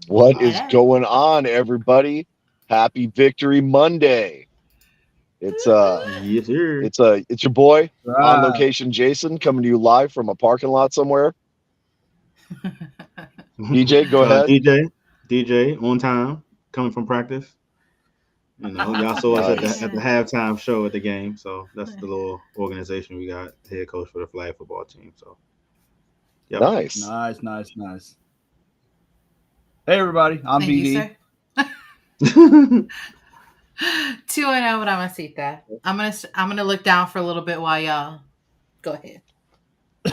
What is Yeah. going on, everybody? Happy Victory Monday. It's Yes, sir. it's your boy on Right. location, Jason, coming to you live from a parking lot somewhere. DJ, go ahead. DJ on time, coming from practice. You know, y'all saw us at Nice. the halftime show at the game, so that's the little organization we got. Head coach for the flag football team. So, yep. Nice. Nice. Hey, everybody. I'm Thank you, BD. sir. 2-0, Mamacita. I'm gonna look down for a little bit while y'all go ahead.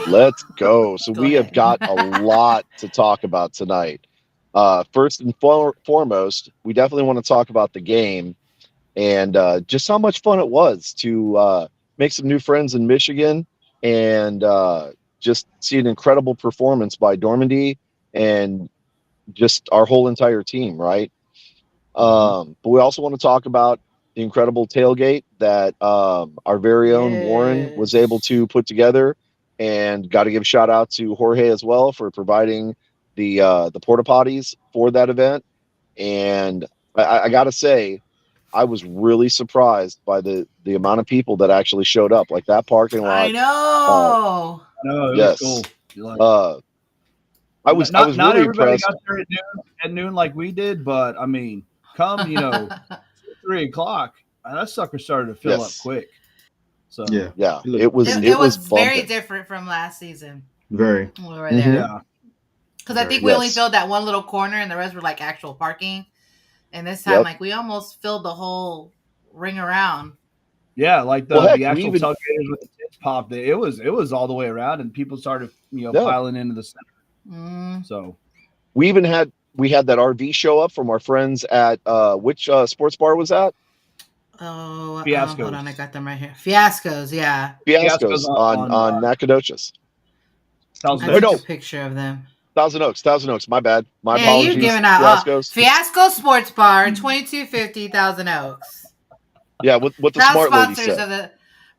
Let's go. So Go we have ahead. got a lot to talk about tonight. First and foremost, we definitely want to talk about the game and just how much fun it was to make some new friends in Michigan and just see an incredible performance by Normandy and just our whole entire team, right? But we also want to talk about the incredible tailgate that our very own Warren was able to put together, and got to give a shout out to Jorge as well for providing the porta potties for that event. And I got to say, I was really surprised by the amount of people that actually showed up. Like that parking lot. I know. No, it Yes. was cool. Like, I was not really everybody impressed. got there at noon like we did, but I mean, come 3 o'clock, that sucker started to fill up Yes. quick. So Yeah, Yeah, Look, it was It was very bumping. different from last season very. when we were there. yeah, Because I think we only Yes. filled that one little corner and the rest were like actual parking. And this time, Yep. like we almost filled the whole ring around. yeah, like Well, heck, the we actual even- tailgaters with the tents popped. It was all the way around, and people started Yeah. piling into the center. Mm. So We even had that RV show up from our friends at which sports bar was that? Oh, Fiascos. hold on, I got them right here. Fiascos, yeah. Fiascos on Nacogdoches. Thousand I Or took no. a picture of them. Thousand Oaks. My bad. My Yeah, apologies. you're giving out Fiascos. Fiasco Sports Bar, 2250 Thousand Oaks. Yeah, what the Proud smart lady sponsors said.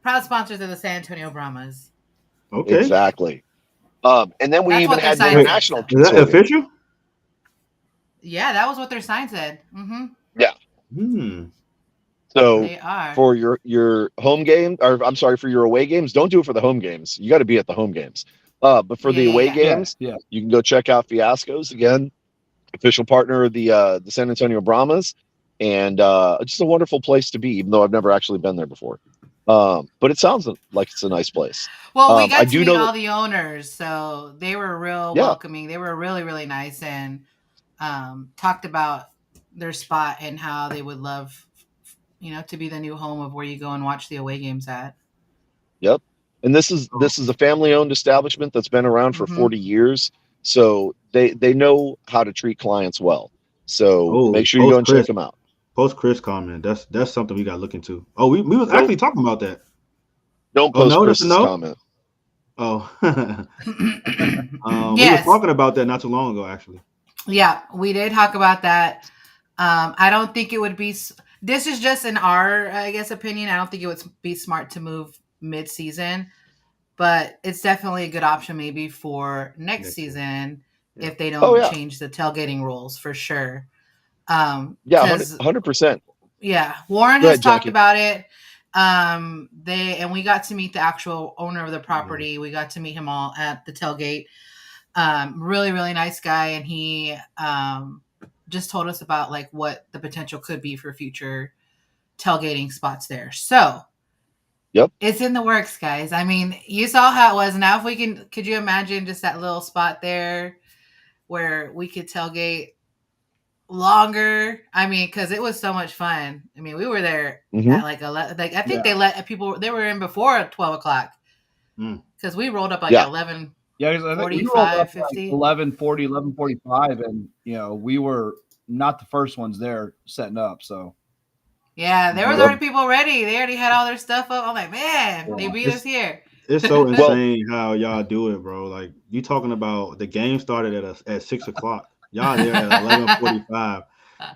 proud sponsors of the San Antonio Brahmas. Okay. Exactly. And then we That's even what their had the sign international. said. Is that official? Yeah, that was what their sign said. Mm-hmm. So They are. for your home game, or I'm sorry, for your away games, don't do it for the home games. You got to be at the home games. But for the away games, yeah. you can go check out Fiascos again, official partner of the San Antonio Brahmas, and just a wonderful place to be. Even though I've never actually been there before, but it sounds like it's a nice place. Well, we I got to do meet know all the owners, so they were real Yeah. welcoming. They were really, really nice, and talked about their spot and how they would love, to be the new home of where you go and watch the away games at. Yep. And this is a family-owned establishment that's been around for Mhm. 40 years, so they know how to treat clients well. So make sure you go and check them out. Post Chris comment. That's something we got to look into. Oh, we was actually talking about that. Don't Oh, post no, that's a Chris's no? comment. Oh, we Yes. were talking about that not too long ago, actually. Yeah, we did talk about that. I don't think it would be. This is just in our, I guess, opinion. I don't think it would be smart to move mid-season, but it's definitely a good option maybe for next season if they don't change the tailgating rules for sure. Yeah, 100%. Yeah, Warren Go has ahead, talked Jackie. about it. We got to meet the actual owner of the property. We got to meet him all at the tailgate. Really, really nice guy, and he just told us about like what the potential could be for future tailgating spots there. So, yep, it's in the works, guys. I mean, you saw how it was. Now, if we could you imagine just that little spot there where we could tailgate longer. I mean, because it was so much fun. I mean, we were there at like 11. Like I think they let people. They were in before 12:00 because we rolled up like at 11. Yeah, because I think we rolled up 50. Like 11:40, 11:45, and we were not the first ones there setting up. So yeah, there was already people ready. They already had all their stuff up. I'm like, man, they beat us here. It's so insane how y'all do it, bro. Like you talking about the game started at 6:00. Y'all there at 11:45.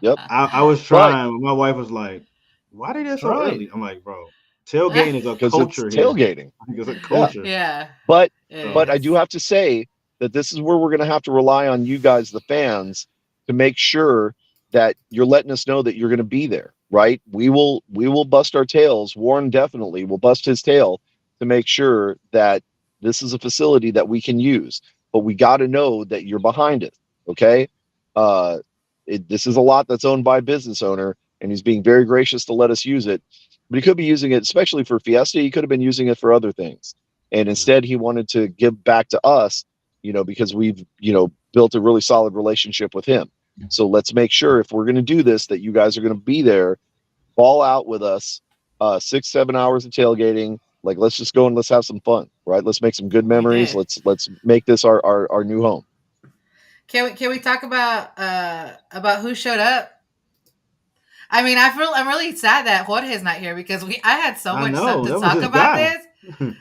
Yep. I was trying. My wife was like, "Why they there so early?" I'm like, "Bro, tailgating is a culture here. Tailgating. It's a culture." Yeah. But I do have to say that this is where we're going to have to rely on you guys, the fans, to make sure that you're letting us know that you're going to be there, right? We will bust our tails. Warren definitely will bust his tail to make sure that this is a facility that we can use. But we got to know that you're behind it, okay? This is a lot that's owned by a business owner, and he's being very gracious to let us use it. But he could be using it, especially for Fiesta. He could have been using it for other things. And instead, he wanted to give back to us, because we've, built a really solid relationship with him. So let's make sure if we're going to do this, that you guys are going to be there, ball out with us, 6-7 hours of tailgating. Like, let's just go and let's have some fun, right? Let's make some good memories. Let's make this our new home. Can we talk about who showed up? I mean, I'm really sad that Jorge's not here because I had so much stuff to talk about this.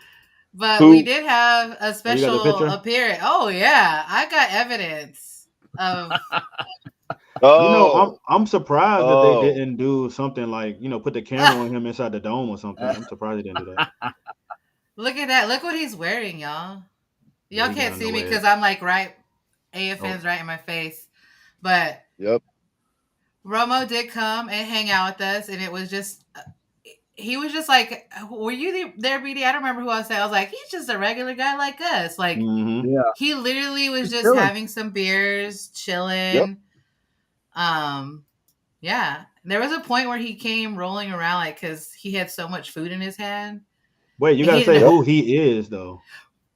But we did have a special appearance. Oh yeah, I got evidence of. I'm surprised that they didn't do something like put the camera on him inside the dome or something. I'm surprised they didn't do that. Look at that! Look what he's wearing, y'all. Y'all can't see me because I'm like AFN's right in my face. But Romo did come and hang out with us, and it was just. He was just like, were you there, BD? I don't remember who I said. I was like, he's just a regular guy like us. Like, he literally was just having some beers, chilling. Yep. Yeah. There was a point where he came rolling around, like, because he had so much food in his hand. Wait, you got to say who he is, though.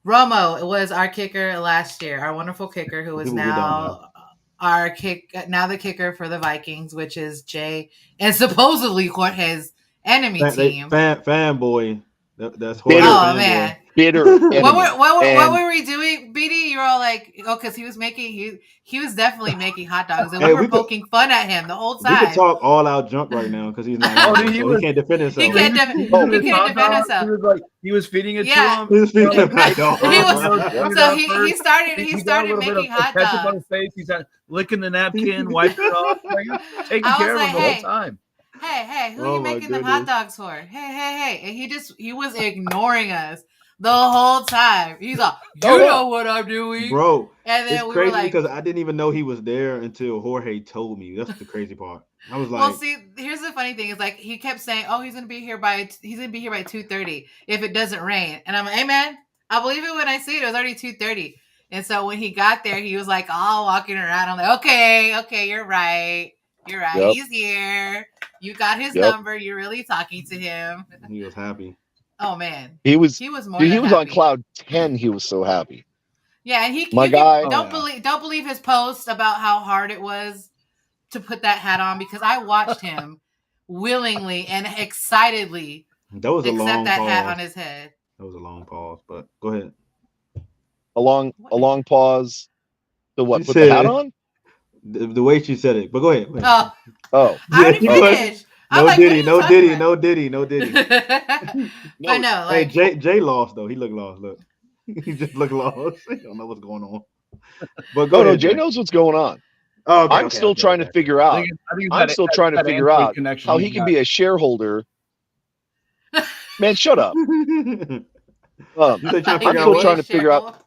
Romo was our kicker last year, our wonderful kicker, who is now the kicker for the Vikings, which is Jay, and supposedly Jorge's enemy team. Fanboy. That's bitter. Oh man, bitter. What were we doing, BD? You were all like, because he was definitely making hot dogs, and we were poking fun at him the whole time. We could talk all out junk right now because he's not. He can't defend himself. He can't defend himself. He was feeding it to him. He was feeding him hot dogs. He started making hot dogs. On his face. He's licking the napkin, wiping it off, taking care of him the whole time. Hey, who are you making them hot dogs for? Hey. And he was ignoring us the whole time. He's like, you know what I'm doing. Bro, and then it's crazy because I didn't even know he was there until Jorge told me. That's the crazy part. I was like, well, see, here's the funny thing is like he kept saying, oh, he's gonna be here by 2:30 if it doesn't rain. And I'm like, hey man, I believe it when I see it. It was already 2:30. And so when he got there, he was like all walking around. I'm like, okay, you're right. Yep. He's here. You got his number. You're really talking to him. He was happy. Oh man, he was more. Dude, he was happy. on cloud 10. He was so happy. Yeah, and don't believe his post about how hard it was to put that hat on because I watched him willingly and excitedly accept that hat on his head. That was a long pause, but go ahead. A long pause. To what? Put the hat on? The way she said it, but go ahead. Oh. I already finished. No Diddy. I know. Hey, Jay lost though. He looked lost. Look, he just looked lost. He don't know what's going on. But go ahead. Jay knows what's going on. Oh, I'm still trying to figure out. I'm still trying to figure out how he can be a shareholder. Man, shut up. I'm still trying to figure out.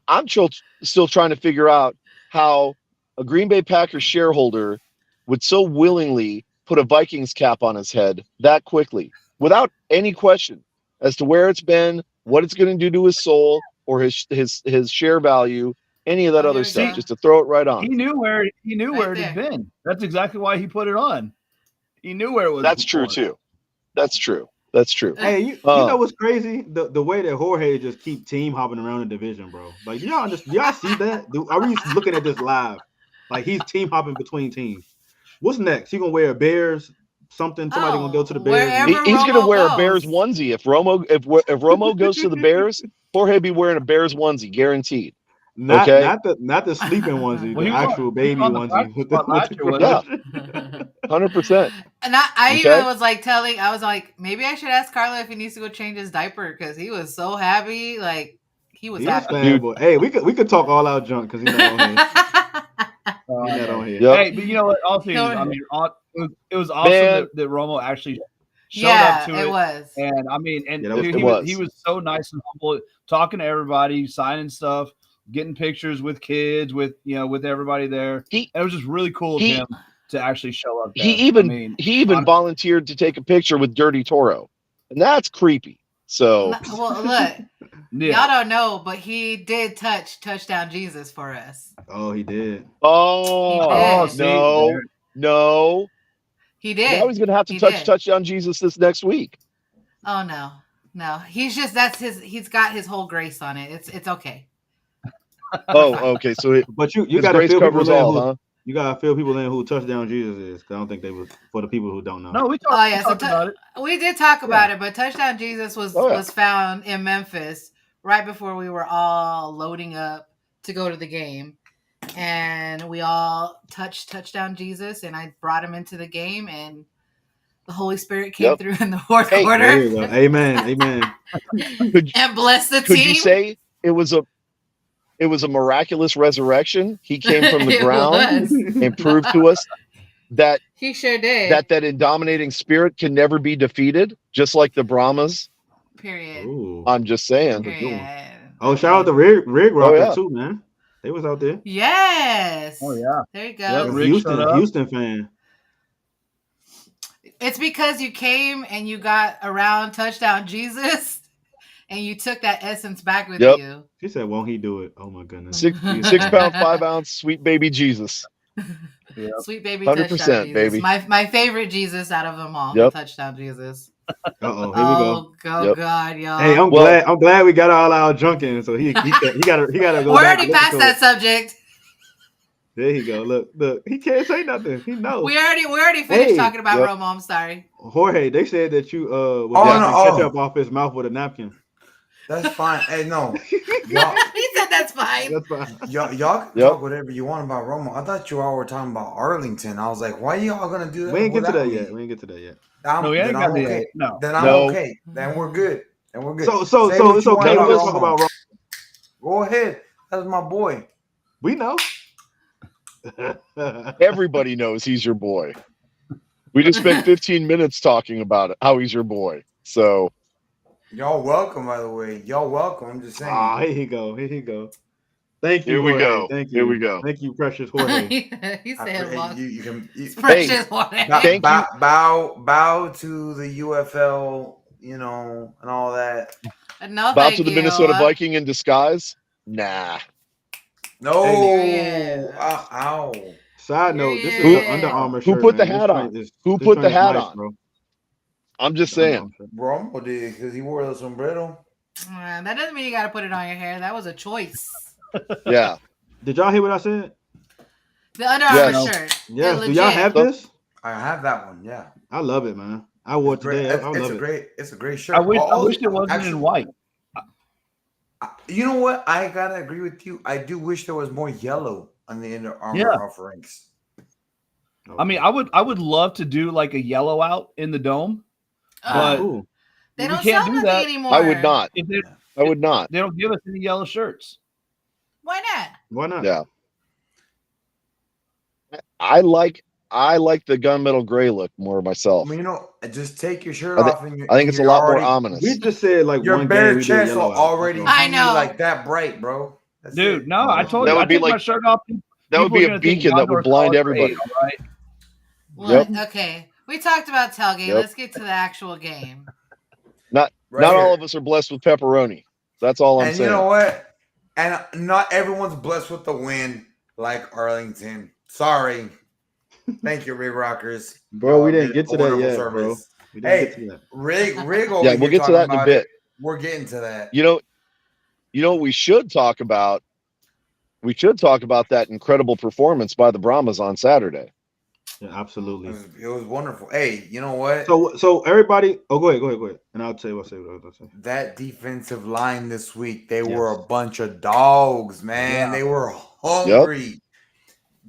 I'm still trying to figure out how a Green Bay Packers shareholder would so willingly put a Vikings cap on his head that quickly, without any question as to where it's been, what it's going to do to his soul or his share value, any of that other stuff. Just to throw it right on. He knew where it had been. That's exactly why he put it on. He knew where it was. That's true too. That's true. Hey, you know what's crazy? The way that Jorge just keep team hopping around the division, bro. Like, y'all see that? Are we looking at this live? Like he's team hopping between teams. What's next? He gonna wear a Bears something? Somebody gonna go to the Bears? wherever He's going to Romo wear a goes. Bears onesie if Romo goes to the Bears. Jorge be wearing a Bears onesie, guaranteed. Not Okay. not the sleeping onesie, Well, the he was actual on- baby he was on the onesie. practice With squad last year, wasn't he? 100%. And I Okay. even was like I was like, maybe I should ask Carlo if he needs to go change his diaper because he was so happy. Like he was He was happy. fanboy. Hey, we could talk all out junk because he's not on here. He's not on here. Yep. Hey, but you know what? Also, I mean, it was awesome Man. that Romo actually showed Yeah, up to it was. And I mean, and Yeah, that dude, was- he was so nice and humble, talking to everybody, signing stuff, getting pictures with kids, with everybody there. He- And it was just really cool of he- him to actually show up. There. He even I mean, volunteered to take a picture with Dirty Toro, and that's creepy. So Well, look, yeah. y'all don't know, but he did touchdown Jesus for us. Oh, he did. oh He did. no, He did. now he's gonna have to He touch did. touchdown Jesus this next week. Oh no. He's just he's got his whole grace on it. It's okay. Oh, okay. So But you his gotta grace fill covers people in all, who, huh? you gotta fill people in who touchdown Jesus is. 'Cause I don't think they was for the people who don't know. No, we Oh, yeah, talked so about it. We did talk about it, but touchdown Jesus was Oh, yeah. was found in Memphis right before we were all loading up to go to the game. And we all touched touchdown Jesus, and I brought him into the game, and the Holy Spirit came Yep. through in the fourth Hey, quarter There you go. Amen. Amen. and blessed the Could team. you say it was a miraculous resurrection? He came from the It ground was. and proved to us that He sure did. that indominating spirit can never be defeated, just like the Brahmas. Period. Ooh. I'm just saying. Period. Oh, shout out to Rig Rocker yeah. too, man. They was out there. Yes. Oh yeah. There you Yep, go. Rick showed up. Houston fan. It's because you came and you got around touchdown Jesus, and you took that essence back with Yep. you. She said, "Won't he do it?" Oh my goodness. 6 pound, 5 ounce, sweet baby Jesus. Yeah. Sweet baby 100%, touchdown Jesus. baby. My favorite Jesus out of them all. Yep. Touchdown Jesus. Uh-oh, here we go. Oh Yep. God, y'all. Hey, I'm glad we got all our junk in, so he gotta go. We're back already to past Mexico. that subject. There he go. Look, he can't say nothing. He knows. We already finished Hey, talking about yep. Romo. I'm sorry. Jorge, they said that you was Oh, dancing no, ketchup off his mouth with a napkin. That's fine. Hey, no, y'all, He said that's fine. That's fine. y'all can Yep. talk whatever you want about Romo. I thought you all were talking about Arlington. I was like, why y'all gonna do that? We ain't get to without that me? yet. We ain't get to that yet. No, we ain't Then got I'm the okay. no. Then I'm No. okay. Then we're good. Then we're good. So Say what it's you want okay. about Let's Romo. talk about Romo. Go ahead. That's my boy. We know. Everybody knows he's your boy. We just spent 15 minutes talking about it, how he's your boy. So Y'all welcome, by the way. Y'all welcome. I'm just saying. Ah, here he go. Here he go. Thank you. Here we Jorge. go. Thank you. Here we go. Thank you, precious Jorge. he I said, pray- "Well, you can precious one." Thank you. bow to the UFL, and all that. No, Bow thank to the you. Minnesota Viking in disguise? Nah. No. Period. Ow. Side note: this is Who- the Under Armour who shirt. put the man. This hat joint on? is- Who this put joint the is hat nice, on? bro. I'm just The Under saying. Armour shirt. Romo did because he wore the sombrero. That doesn't mean you got to put it on your hair. That was a choice. Yeah. Did y'all hear what I said? The Under Armour Yes. shirt. Yes. They're Do y'all legit. have this? I have that one. Yeah. I love it, man. I wore it today. I love it. It's a great shirt. I wish Oh, it wasn't actually, in white. You know what? I gotta agree with you. I do wish there was more yellow on the Under Armour Yeah. offerings. I mean, I would love to do like a yellow out in the dome. But- Ooh. They we don't can't sell do nothing that. anymore. I would not. If they, I would not. they don't give us any yellow shirts. Why not? Why not? Yeah. I like the gunmetal gray look more myself. I mean, just take your shirt I thi- off and I think it's a you're lot more already- ominous. We just said like Your one bare game we did chest will yellow out. already That's all. I hang you know. like that bright, bro. That's Dude, it. no, I told That you. would I be take my like- shirt off. That would be People are a gonna think beacon that would Gondor's blind all everybody. great, all right? Look, Yep. okay. We talked about tailgate. Yep. Let's get to the actual game. Not Right here. all of us are blessed with pepperoni. That's all I'm And saying. you know what? And not everyone's blessed with the win like Arlington. Sorry. Thank you, Rig Rockers. Bro, we Y'all didn't did get to a that wonderful yet, bro. service. We didn't Hey, get to that. Rig over Yeah, here we'll get to talking that in a about bit. it. We're getting to that. You know what we should talk about we should talk about that incredible performance by the Brahmas on Saturday. Yeah, absolutely. It was wonderful. Hey, you know what? So everybody, go ahead, and I'll tell you what I was say. That defensive line this week, they Yes. were a bunch of dogs, man. Yeah. They were hungry.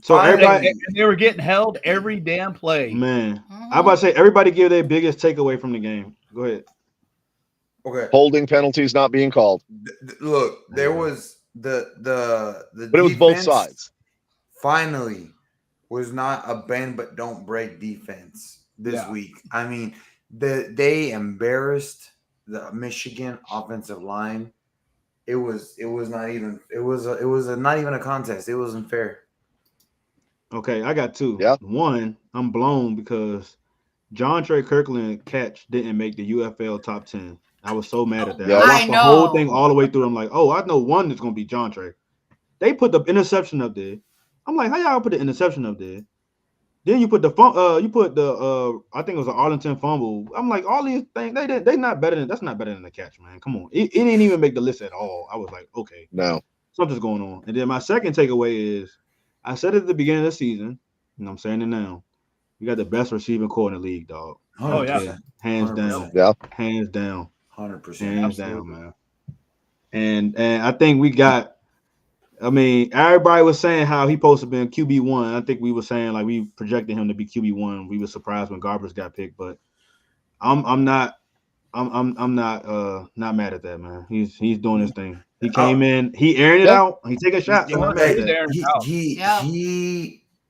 So Finally. everybody, And they were getting held every damn play. man, I'm about to say everybody give their biggest takeaway from the game. Go ahead. Okay. Holding penalties not being called. Look, there was the But it was both sides. Finally, was not a bend but don't break defense this week. I mean, they embarrassed the Michigan offensive line. It was not even not even a contest. It wasn't fair. Okay, I got two. Yeah. One, I'm blown because John Trey Kirkland catch didn't make the UFL top 10. I was so mad at that. Yeah. I watched I the whole know. thing all the way through. I'm like, oh, I know one is gonna be John Trey. They put the interception up there. I'm like, how y'all put the interception up there? Then you put the I think it was an Arlington fumble. I'm like, all these things, they not better than that's not better than the catch, man. Come on. It didn't even make the list at all. I was like, okay, No. something's going on. And then my second takeaway is I said it at the beginning of the season, and I'm saying it now. You got the best receiving core in the league, dog. Oh, yeah. 100%. Hands down. Yeah. Hands down. 100%. Hands down, Absolutely. man. And I think we got. I mean, everybody was saying how he supposed to be QB1. I think we were saying like we projected him to be QB1. We were surprised when Garbers got picked, but I'm not mad at that, man. He's doing his thing. He came in, he airing it out, he take a shot. I'm not mad at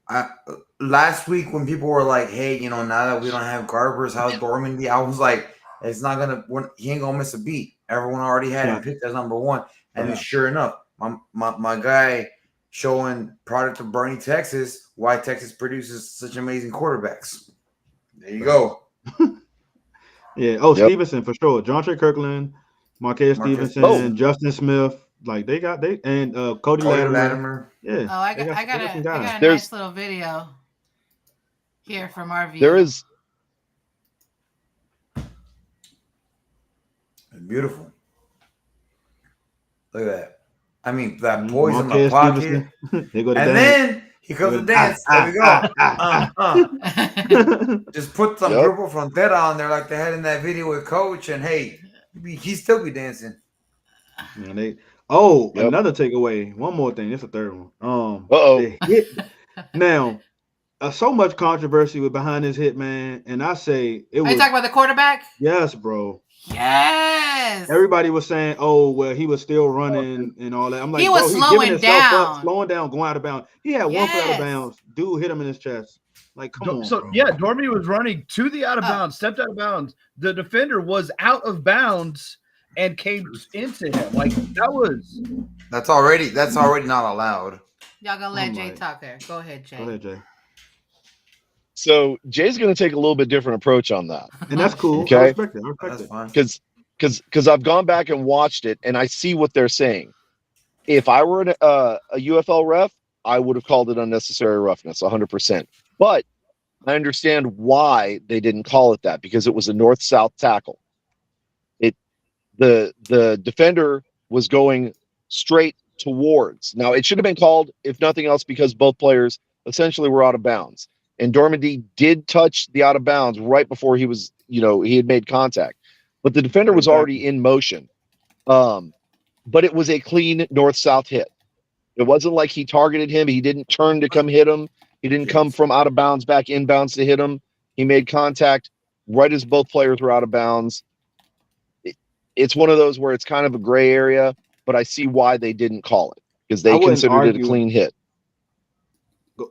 that. Last week when people were like, "Hey, you know, now that we don't have Garbers, how's Dormandy?" I was like, "It's not gonna. He ain't gonna miss a beat. Everyone already had him picked as number one." And sure enough, my guy showing product of Bernie, Texas, why Texas produces such amazing quarterbacks. There you go. Yeah. Oh, Stevenson for sure. John Trey Kirkland, Marquez Stevenson, Justin Smith. Like they and Cody Latimer. Yeah. Oh, I got a There's- nice little video here from our view. There is Beautiful. Look at that. I mean, that poise in my Marquez pocket. Stevenson. They go to And dance. then he goes to dance. There we go. Just put some Grupo Frontera on there like they had in that video with Coach, and hey, he still be dancing. Yeah, another takeaway. One more thing. This is a third one. The hit. Now, so much controversy with behind this hit, man. And I say it was. Are you talking about the quarterback? Yes, bro. Yes. Everybody was saying, "Oh, well, he was still running and all that." I'm like, he was slowing down, slowing down, going out of bounds. He had one foot out of bounds. Dude hit him in his chest. Like, come on. So bro. Yeah, Dormy was running to the out of bounds, stepped out of bounds. The defender was out of bounds and came into him. Like That's already not allowed. Y'all gonna let Jay talk there. Go ahead, Jay. Go ahead, Jay. So Jay's going to take a little bit different approach on that. And that's cool. Okay. I respect it. That's fine. Because I've gone back and watched it and I see what they're saying. If I were a UFL ref, I would have called it unnecessary roughness 100%. But I understand why they didn't call it that, because it was a north-south tackle. The defender was going straight towards. Now, it should have been called, if nothing else, because both players essentially were out of bounds. And Dormandy did touch the out of bounds right before he was, he had made contact. But the defender was already in motion. But it was a clean north-south hit. It wasn't like he targeted him. He didn't turn to come hit him. He didn't come from out of bounds back inbounds to hit him. He made contact right as both players were out of bounds. It's one of those where it's kind of a gray area, but I see why they didn't call it, because they considered it a clean hit.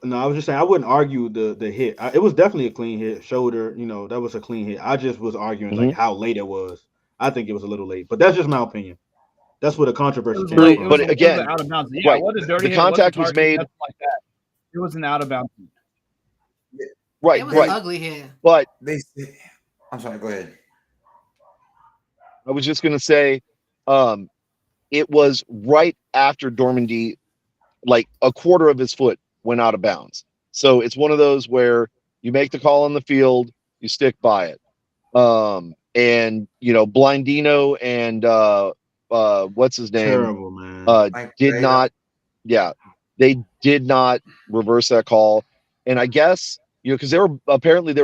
No, I was just saying I wouldn't argue the hit. It was definitely a clean hit, shoulder. That was a clean hit. I just was arguing like how late it was. I think it was a it late, but that's just my opinion. That's what the controversy came from. But again, out of bounds. Yeah, right, the contact was made. Like that. It was an out of bounds. Right, it was right. an ugly hit. But I'm sorry. Go ahead. I was just going to say, it was right after Dormandy, like a quarter of his foot went out of bounds. So it's one of those where you make the call on the field, you stick by it. And Blindino and what's his name? Terrible, man. Did not yeah, they did not reverse that call. And I guess, because they were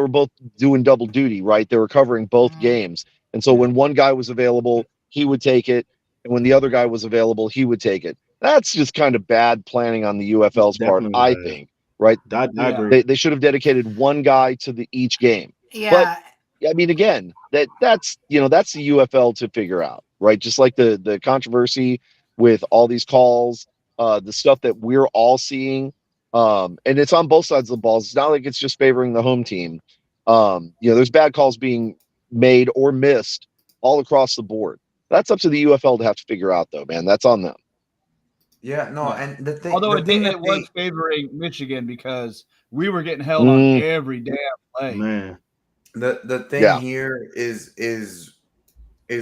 both doing double duty, right? They were covering both games. And so when one guy was available, he would take it. And when the other guy was available, he would take it. That's just kind of bad planning on the UFL's part, I think, right? I agree. They should have dedicated one guy to each game. Yeah. But I mean, again, that's the UFL to figure out, right? Just like the controversy with all these calls, the stuff that we're all seeing, and it's on both sides of the balls. It's not like it's just favoring the home team. There's bad calls being made or missed all across the board. That's up to the UFL to have to figure out, though, man. That's on them. Yeah, no, and the thing. Although it was favoring Michigan because we were getting held on every damn play. Man, the thing here is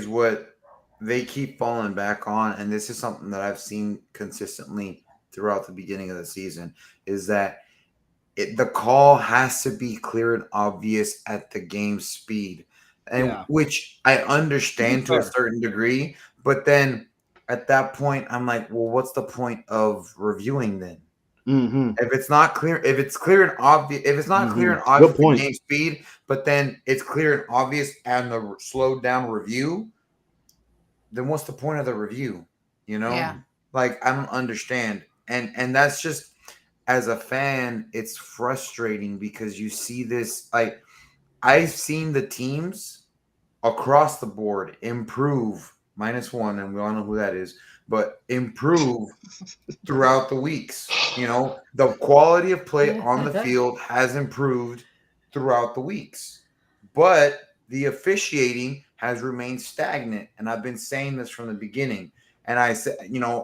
what they keep falling back on, and this is something that I've seen consistently throughout the beginning of the season, is that the call has to be clear and obvious at the game speed, and which I understand to a certain degree, but then at that point I'm like, well, what's the point of reviewing then? If it's not clear, if it's clear and obvious, if it's not clear and obvious at game speed, but then it's clear and obvious and the slowed down review, then what's the point of the review? Like, I don't understand. And that's just, as a fan, it's frustrating because you see this. Like, I've seen the teams across the board improve, -1, and we all know who that is, but improve throughout the weeks. The quality of play on the field has improved throughout the weeks, but the officiating has remained stagnant. And I've been saying this from the beginning. And I said,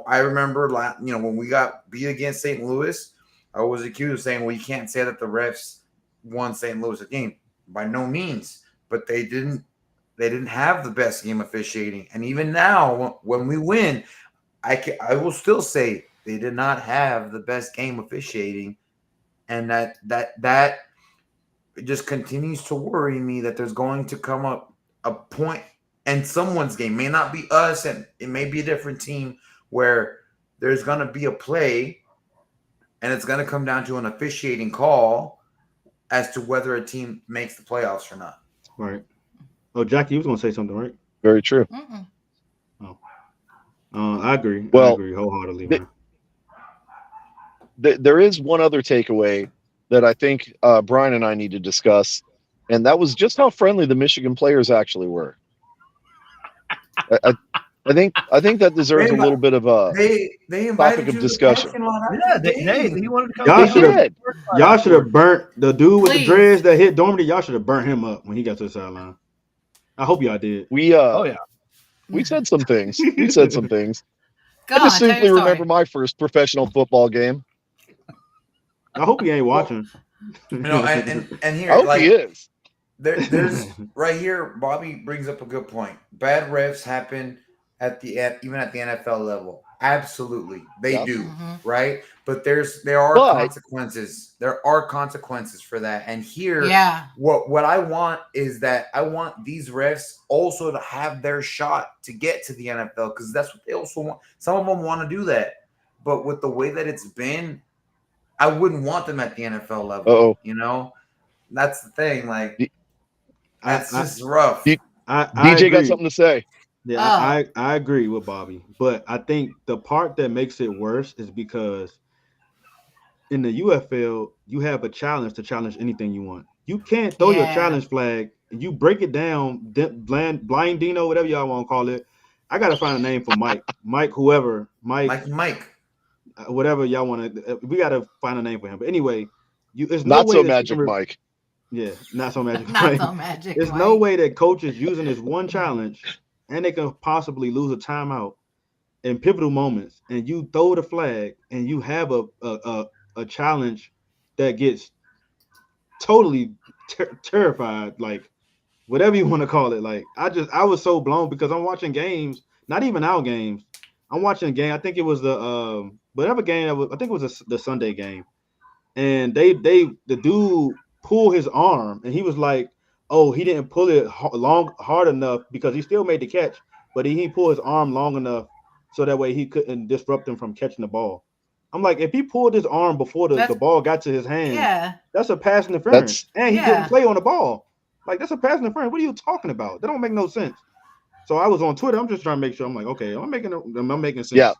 I remember, when we got beat against St. Louis, I was accused of saying, well, you can't say that the refs won St. Louis a game. By no means, but they didn't have the best game officiating. And even now, when we win, I will still say they did not have the best game officiating, and that just continues to worry me that there's going to come up a point, and someone's game, may not be us, and it may be a different team, where there's going to be a play, and it's going to come down to an officiating call as to whether a team makes the playoffs or not. Right. Oh, Jackie, you was going to say something, right? Very true. I agree. Well, I agree wholeheartedly, man. There is one other takeaway that I think Brian and I need to discuss, and that was just how friendly the Michigan players actually were. I think that deserves a little bit of a topic of discussion. Yeah, he wanted to come. Y'all should have burnt the dude with the dreads that hit Dormady. Y'all should have burnt him up when he got to the sideline. I hope y'all did. We said some things. I distinctly remember my first professional football game. I hope he ain't watching. And here, I hope he is. There's right here, Bobby brings up a good point. Bad refs happen even at the NFL level. Absolutely, they do, right? But there are consequences. There are consequences for that. And here, what I want is that I want these refs also to have their shot to get to the NFL, because that's what they also want. Some of them want to do that, but with the way that it's been, I wouldn't want them at the NFL level. That's the thing. Like, that's just rough. DJ got something to say. Yeah, I agree with Bobby, but I think the part that makes it worse is because in the UFL, you have a challenge to challenge anything you want. You can't throw your challenge flag and you break it down, blind Dino, whatever y'all want to call it. I got to find a name for Mike, whoever, Mike, whatever y'all want to. We got to find a name for him. But anyway, it's no not way so magic, Mike. Yeah, not so magic. Not so magic. There's no way that coaches using this one challenge, and they can possibly lose a timeout in pivotal moments, and you throw the flag, and you have a challenge that gets totally terrified, like whatever you want to call it. Like, I was so blown because I'm watching games, not even our games. I'm watching a game. I think it was the whatever game. I think it was the Sunday game, and the dude pulled his arm, and he was like, oh, he didn't pull it hard enough because he still made the catch, but he pulled his arm long enough so that way he couldn't disrupt him from catching the ball. I'm like, if he pulled his arm before the ball got to his hand, that's a pass interference. And he didn't play on the ball. Like, that's a pass interference. What are you talking about? That don't make no sense. So I was on Twitter. I'm just trying to make sure. I'm like, okay, am I making sense? Yeah.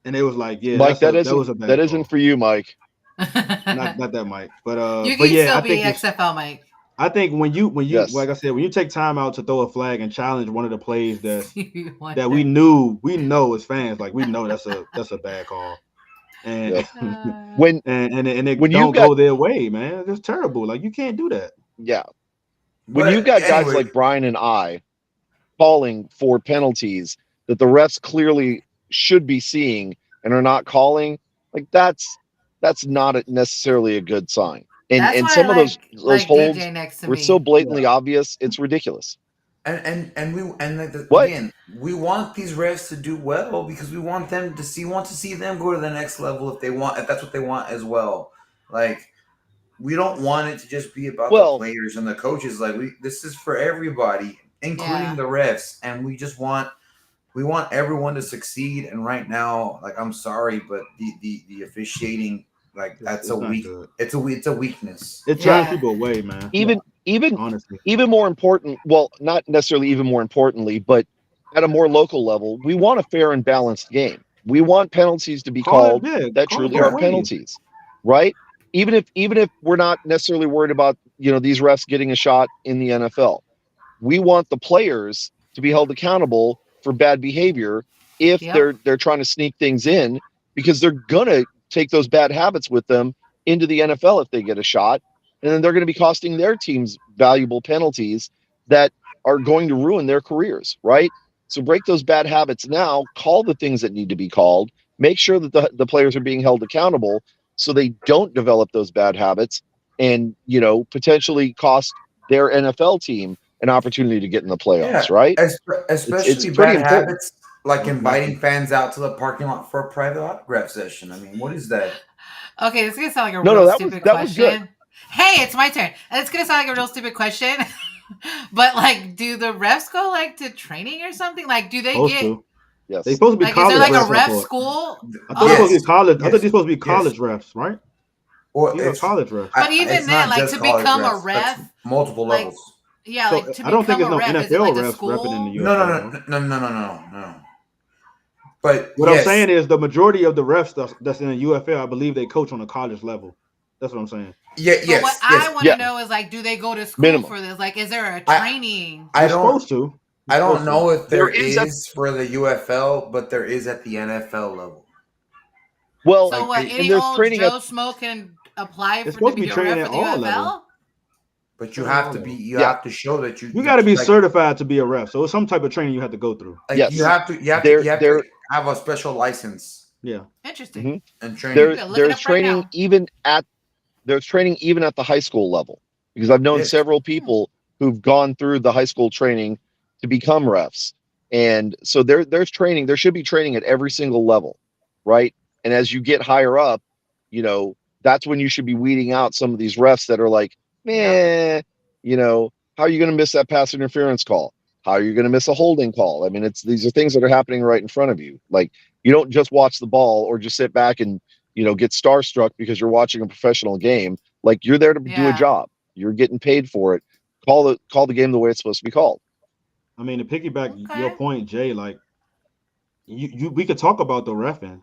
And it was like, yeah, Mike, that isn't isn't for you, Mike. not that Mike. But you can still be XFL Mike. I think when you like I said, when you take time out to throw a flag and challenge one of the plays that we know as fans, like we know that's a bad call. And when it don't go their way, man. It's terrible. Like, you can't do that. Yeah. When you've got guys like Brian and I calling for penalties that the refs clearly should be seeing and are not calling, like that's not necessarily a good sign. And some of those holds were so blatantly obvious, it's ridiculous. And again, we want these refs to do well because we want them to see them go to the next level if that's what they want as well. Like, we don't want it to just be about the players and the coaches. Like, this is for everybody, including the refs, and we want everyone to succeed. And right now, like, I'm sorry, but the officiating, like, it's a weakness. It turns people away, man. Even more important, well, not necessarily even more importantly, but at a more local level, we want a fair and balanced game. We want penalties to be called that truly are penalties, right? Even if we're not necessarily worried about, these refs getting a shot in the NFL, we want the players to be held accountable for bad behavior if they're trying to sneak things in, because they're gonna take those bad habits with them into the NFL if they get a shot, and then they're going to be costing their teams valuable penalties that are going to ruin their careers, right? So break those bad habits now, call the things that need to be called, make sure that the players are being held accountable so they don't develop those bad habits and, potentially cost their NFL team an opportunity to get in the playoffs, right? Especially it's bad habits, like inviting fans out to the parking lot for a private autograph session. I mean, what is that? Okay, this is going to sound like a real stupid question. Hey, it's my turn. And it's going to sound like a real stupid question. But, like, do the refs go, like, to training or something? Like, do they get... Yes. They're supposed to be college refs. Is there, like, a ref school? I thought they're supposed to be college. I thought they're supposed to be college refs, right? Or college refs. But even then, like, to become a ref... multiple levels. Yeah, like, to I don't think become there's no NFL refs repping in the UFL. No. But what I'm saying is the majority of the refs that's in the UFL, I believe they coach on a college level. That's what I'm saying. But what I want to know is, like, do they go to school for this? Like, is there a training? I don't know if there is for the UFL, but there is at the NFL level. Well, so what? Any old Joe Smo can apply for to be a ref for the UFL? Level. But you have to be. You have to show that you got to be certified to be a ref. So it's some type of training you have to go through. Like, yes, you have to have a special license. Yeah, interesting. Mm-hmm. And training. There's training even at the high school level, because I've known several people who've gone through the high school training to become refs, and so there's training. There should be training at every single level, right? And as you get higher up, that's when you should be weeding out some of these refs that are like, man, how are you going to miss that pass interference call? How are you going to miss a holding call? I mean, these are things that are happening right in front of you. Like, you don't just watch the ball or just sit back and, get starstruck because you're watching a professional game. Like, you're there to do a job. You're getting paid for it. Call the game the way it's supposed to be called. I mean, to piggyback your point, Jay, like, we could talk about the reffing.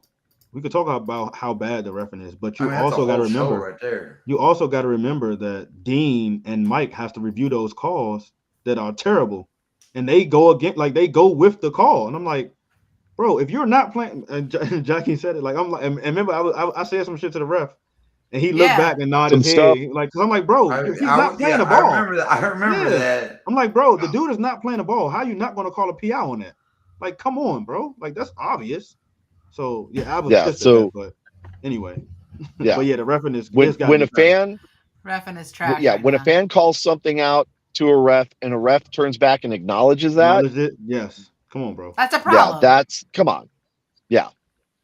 We could talk about how bad the reffing is, but you also got to remember right there. You also got to remember that Dean and Mike has to review those calls that are terrible, and they go with the call. And I'm like, bro, if you're not playing, and Jackie said it, like, I'm like, and remember I said some shit to the ref, and he looked back and nodded his head, like, cause I'm like, bro, he's not playing the ball. I remember that. I'm like, bro, the dude is not playing the ball. How you not going to call a PI on that? Like, come on, bro. Like, that's obvious. So I was pissed at that, but anyway, but the reffing is when a fan reffing is trash. Yeah, when a fan calls something out to a ref and a ref turns back and acknowledges that, yes, come on, bro. That's a problem. Yeah, come on. Yeah,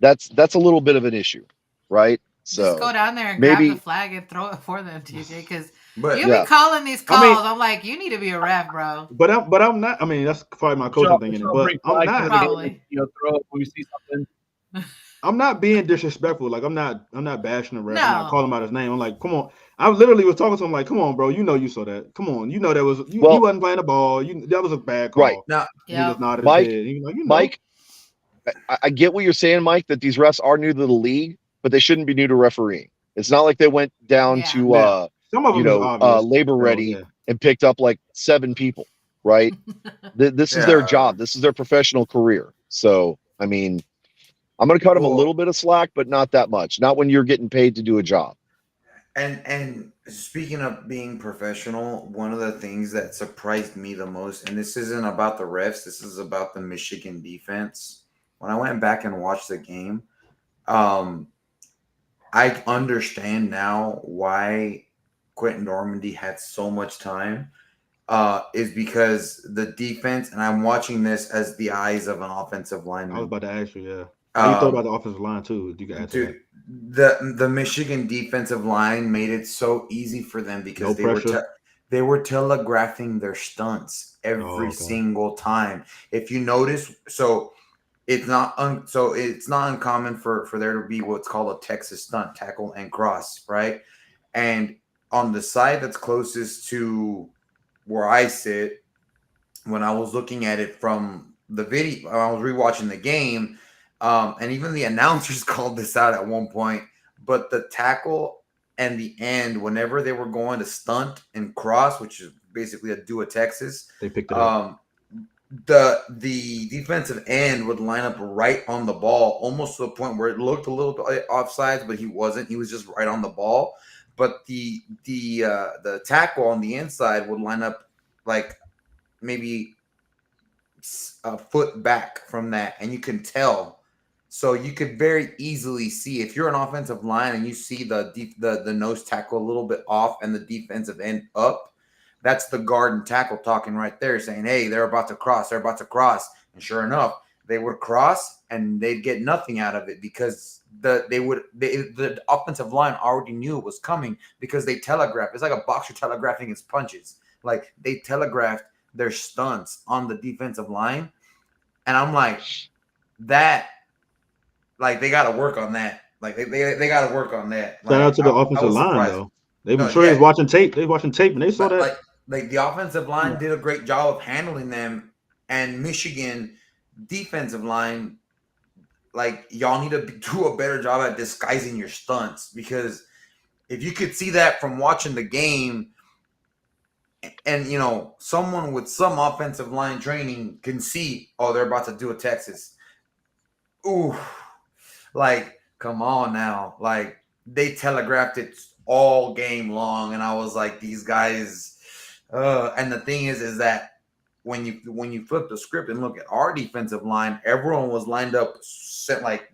that's a little bit of an issue, right? So just go down there and grab the flag and throw it for them, TJ, because you be calling these calls. I'm like, you need to be a ref, bro. But I'm not. I mean, that's probably my coaching thing in it. But I'm not. Probably. Throw it when we see something. I'm not being disrespectful. Like I'm not bashing the ref. I'm not No. calling him out his name. I'm like, come on. I literally was talking to him like, come on, bro. You know you saw that. Come on. You know that was he wasn't playing the ball. That was a bad call. Right. Now, He just nodded Mike, his head. He was like, Mike, I get what you're saying, Mike, that these refs are new to the league, but they shouldn't be new to refereeing. It's not like they went down to some of them is obvious. labor ready and picked up like 7 people, right? This is their job. This is their professional career. So, I mean, I'm going to cut them a little bit of slack, but not that much. Not when you're getting paid to do a job. And speaking of being professional, one of the things that surprised me the most, and this isn't about the refs, this is about the Michigan defense. When I went back and watched the game, I understand now why Quentin Normandy had so much time. Is because the defense, and I'm watching this as the eyes of an offensive lineman. I was about to ask you, you thought about the offensive line too. You can answer that. The Michigan defensive line made it so easy for them because they were telegraphing their stunts every single time. If you notice, so it's not uncommon for there to be what's called a Texas stunt, tackle and cross, right? And on the side that's closest to where I sit, when I was looking at it from the video, I was rewatching the game, and even the announcers called this out at one point, but the tackle and the end, whenever they were going to stunt and cross, which is basically a do a Texas, they picked it up. The defensive end would line up right on the ball, almost to the point where it looked a little bit offsides, but he wasn't. He was just right on the ball. But the tackle on the inside would line up like maybe a foot back from that, and you can tell. So you could very easily see if you're an offensive line and you see the nose tackle a little bit off and the defensive end up. That's the guard and tackle talking right there, saying, "Hey, they're about to cross. They're about to cross." And sure enough, they would cross and they'd get nothing out of it because the offensive line already knew it was coming because they telegraphed. It's like a boxer telegraphing his punches. Like they telegraphed their stunts on the defensive line, and I'm like, that, like they got to work on that. Like they got to work on that. Shout out to the offensive line though. They were sure watching tape. They watching tape and they saw that. Like the offensive line did a great job of handling them, and Michigan defensive line, like y'all need to do a better job at disguising your stunts, because if you could see that from watching the game, and you know someone with some offensive line training can see, oh, they're about to do a Texas. Ooh, like come on now, like they telegraphed it all game long, and I was like, these guys. And the thing is that when you flip the script and look at our defensive line, everyone was lined up set like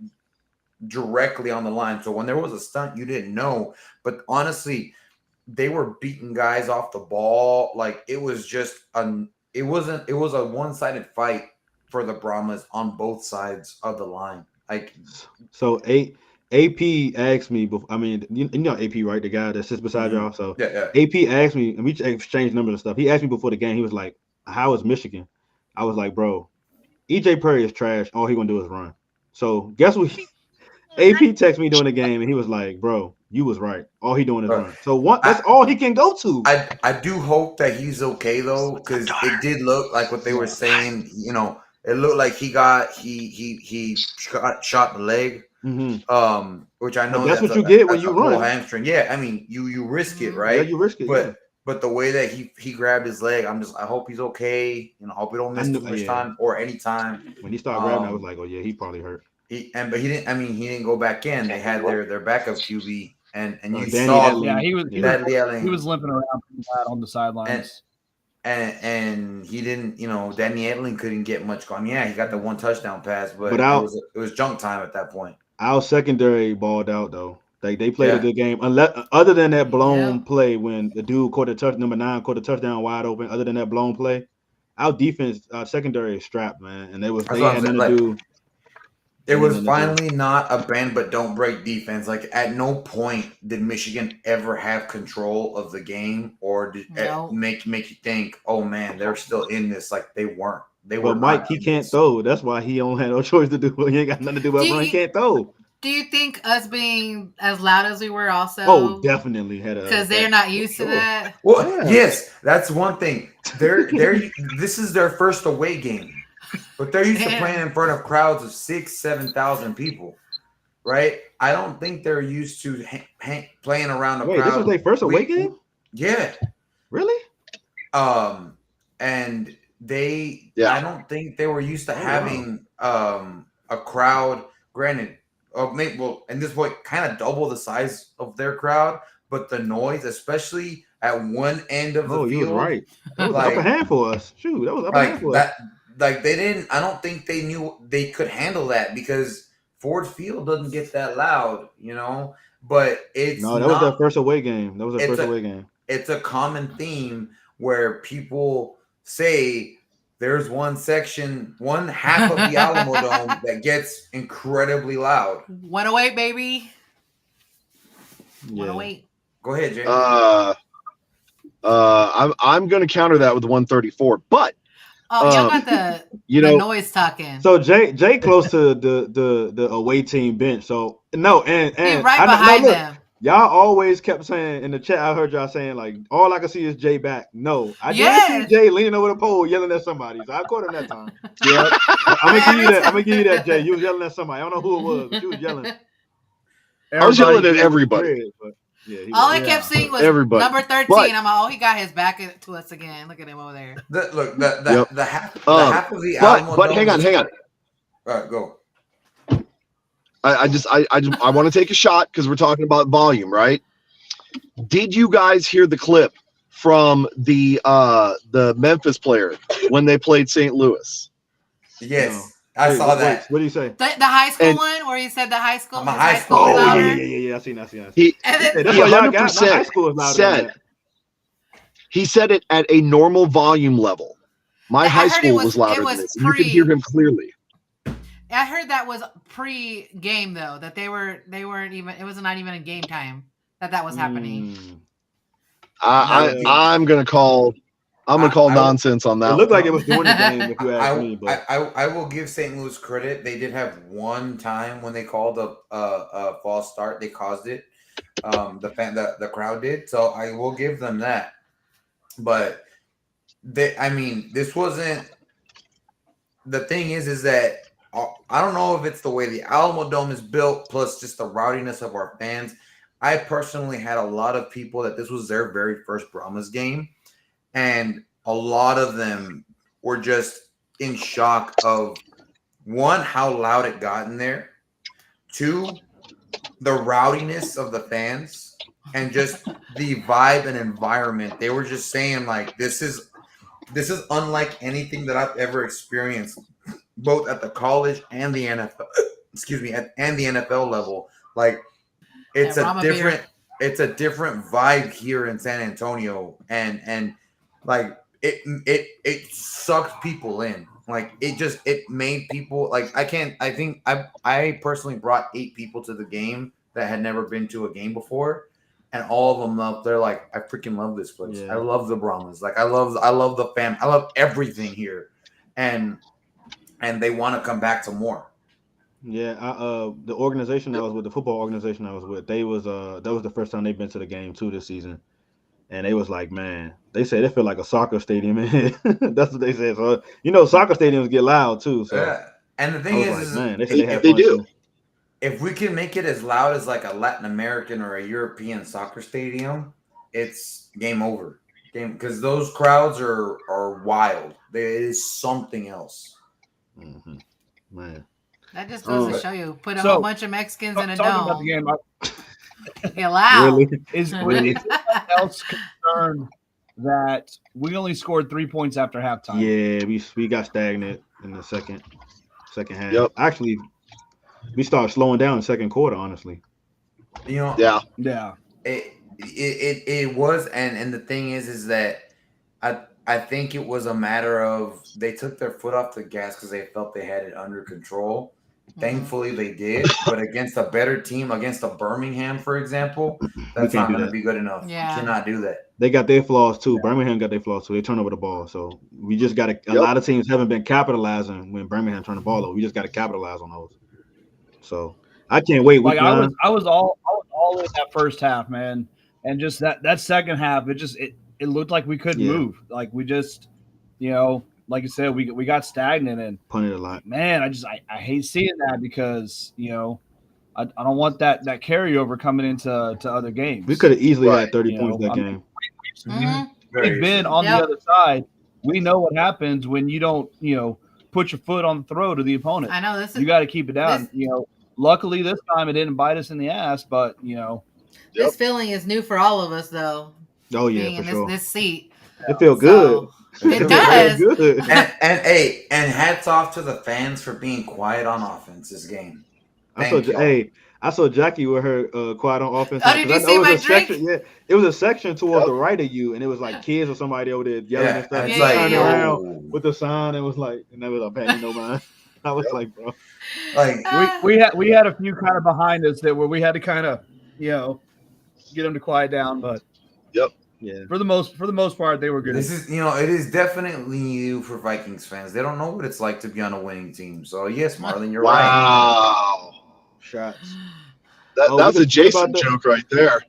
directly on the line. So when there was a stunt, you didn't know. But honestly, they were beating guys off the ball. Like it was just it was a one-sided fight for the Brahmas on both sides of the line. Like so AP asked me before. I mean, you know AP, right? The guy that sits beside y'all. So yeah. AP asked me, and we exchanged numbers and stuff. He asked me before the game. He was like, "How is Michigan?" I was like, "Bro, EJ Perry is trash. All he gonna do is run." So guess what? AP texted me during the game, and he was like, "Bro, you was right. All he doing is run." So that's all he can go to. I do hope that he's okay though, because it did look like what they were saying. You know, it looked like he shot the leg. Mm-hmm. Which I know that's what you get when you run. Hamstring. Yeah, I mean you risk it, right? Yeah, you risk it. But the way that he grabbed his leg, I hope he's okay. You know, I hope we don't miss too much time or any time. When he started grabbing, I was like, oh yeah, he probably hurt. But he didn't. I mean, he didn't go back in. They had their backup QB, and you Danny saw Etling. He was limping around on the sidelines. And he didn't, Danny Etling couldn't get much going. Yeah, he got the one touchdown pass, but it was junk time at that point. Our secondary balled out though. Like they played a good game. Other than that blown play when the dude caught number 9 caught the touchdown wide open. Other than that blown play, our defense, secondary is strapped, man. And they had nothing to do. It was finally not a bend but don't break defense. Like at no point did Michigan ever have control of the game or make you think, oh man, they're still in this. Like they weren't. But Mike, he can't throw. That's why he don't have no choice to do. He ain't got nothing to do but run. He can't throw. Do you think us being as loud as we were also? Oh, definitely had a because they're not used to that. Well, Yeah. yes, that's one thing. They're this is their first away game, but they're used to Yeah. playing in front of crowds of 6,000-7,000 people, right? I don't think they're used to playing around a Wait, crowd. this was their first away game? Yeah. Really? And they, Yeah. I don't think they were used to having a crowd. Granted, maybe and this way kind of double the size of their crowd, but the noise, especially at one end of the field. You was right. That was Like- upper hand for us. Shoot, that was upper hand Like for us. that, like they didn't. I don't think they knew they could handle that because Ford Field doesn't get that loud, you know. But it's No, that was their first away game. That was their It's first a- away game. It's a common theme where people say there's one section, one half of the Alamo Dome that gets incredibly loud. 108, baby. Yeah. 108. Go ahead, Jay. I'm going to counter that with 134, but Oh, y'all got the you the know, noise talking. So Jay close to the away team bench. So no, and He's right I know- behind look, them. y'all always kept saying in the chat. I heard y'all saying like all I can see is Jay back. No, I did Yes. see Jay leaning over the pole yelling at somebody. So I caught him that time. yeah, I'm gonna give you that. I'm gonna give you that, Jay. You was yelling at somebody. I don't know who it was, but you was yelling. I was yelling at Everybody- everybody. but yeah, he All was. I kept seeing was Everybody. number 13. But- I'm like, oh, he got his back to us again. Look at him over there. Yep. The half of the Alamo But Dome hang on. All right, go. I want to take a shot because we're talking about volume, right? Did you guys hear the clip from the Memphis player when they played St. Louis? Yes, No. I Wait, saw wait, that. What do you say? The high school And- one where he said the high school. I'm a his high high school school. was Oh louder. yeah. I seen that. He And then, Hey, that's He why y'all got 100% high school is louder than said that. he said it at a normal volume level. My I high heard it school was- was louder it was than this. You could hear him clearly. I heard that was pre-game though. That they weren't even. It was not even a game time that was happening. Mm. I'm gonna call nonsense on that. It looked one. like it was during the game, if you ask me. But I will give St. Louis credit. They did have one time when they called a false start. They caused it. The crowd did. So I will give them that. But this wasn't. The thing is that I don't know if it's the way the Alamo Dome is built, plus just the rowdiness of our fans. I personally had a lot of people that this was their very first Brahmas game, and a lot of them were just in shock of, one, how loud it got in there, two, the rowdiness of the fans, and just the vibe and environment. They were just saying like, this is unlike anything that I've ever experienced, both at the college and the NFL. Excuse me, and the NFL level. Like, it's Yeah, a Rama different, beer. it's a different vibe here in San Antonio, and like it sucked people in. Like it made people like I personally brought 8 people to the game that had never been to a game before. And all of them love. They're like, I freaking love this place. Yeah. I love the Brahmas. Like I love the fam. I love everything here, and they want to come back to more. yeah, the organization I was with, the football organization I was with, that was the first time they've been to the game too this season, and they was like, man, they said it felt like a soccer stadium in here. That's what they said. So soccer stadiums get loud too. So Yeah. And the I thing was is, like, man, they said they had They fun do. too. if we can make it as loud as like a Latin American or a European soccer stadium, it's game over. Because those crowds are wild. It is something else. Mhm. Man, That just goes to Oh. show you. Put a So, whole bunch of Mexicans in a Talking about dome. the game, Get loud. really? is Really? anyone else concerned that we only scored 3 points after halftime? Yeah, we got stagnant in the second half. Yep. Actually, we started slowing down in the second quarter. Honestly, You know, Yeah, Yeah. it was, and the thing is that I think it was a matter of they took their foot off the gas because they felt they had it under control. Thankfully, they did, but against a better team, against a Birmingham, for example, that's can't not do going to that. be good enough. Yeah. You cannot do that. they got their flaws too. Birmingham got their flaws too. They turn over the ball, so we just got to. A lot of teams haven't been capitalizing when Birmingham turned the ball over. We just got to capitalize on those. So I can't wait. Like I was all in that first half, man, and just that second half, it looked like we couldn't move. Like we just, like you said, we got stagnant and punted a lot. Man, I hate seeing that because I don't want that carryover coming into other games. We could have easily had 30 points that game. We've been on the other side. We know what happens when you don't, put your foot on the throat of the opponent. I know you got to keep it down. Luckily this time it didn't bite us in the ass, but this feeling is new for all of us, though. Oh yeah, being for in sure. This seat. It feels good. It does. Good. And hats off to the fans for being quiet on offense this game. I saw Jackie with her quiet on offense. Oh, did you see my drink? It was a section towards the right of you, and it was like kids or somebody over there yelling and stuff. And He turned around with the sign and was like, and that was a bad, mine. I was like, bro, like we had a few kind of behind us that where we had to kind of, get them to quiet down, but yeah, for the most part they were good. This is it is definitely new for Vikings fans. They don't know what it's like to be on a winning team. So yes, Marlon, you're right. Wow. Shots. That's a Jason joke right there.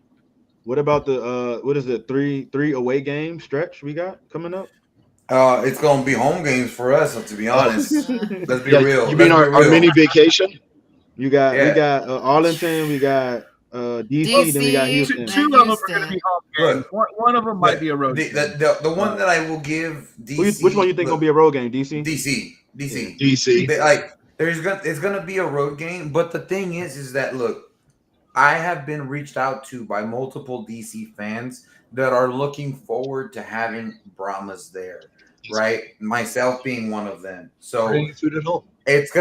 What about the what is it, three away game stretch we got coming up? It's gonna be home games for us, to be honest. Let's be real. You mean our mini vacation? We got Arlington, we got DC, then we got Houston. Two of them are going to be home games. One of them might be a road game. The one that I will give DC. Which one you think gonna be a road game? DC. DC. It's gonna be a road game, but the thing is that look, I have been reached out to by multiple DC fans that are looking forward to having Brahmas there, right? Myself being one of them. So it's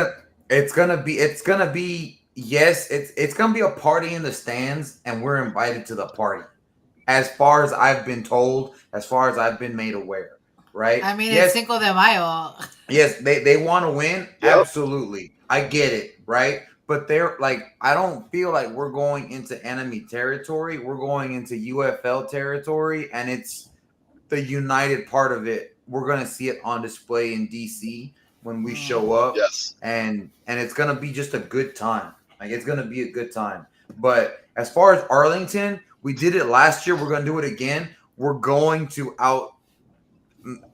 gonna be. Yes, it's gonna be a party in the stands, and we're invited to the party. As far as I've been told, as far as I've been made aware, right? I mean, it's Cinco de Mayo. Yes, they want to win. Yep. Absolutely, I get it, right? But they're like, I don't feel like we're going into enemy territory. We're going into UFL territory, and it's the united part of it. We're gonna see it on display in DC when we show up. Yes, and it's gonna be just a good time. Like, it's going to be a good time. But as far as Arlington, we did it last year. We're going to do it again. We're going to out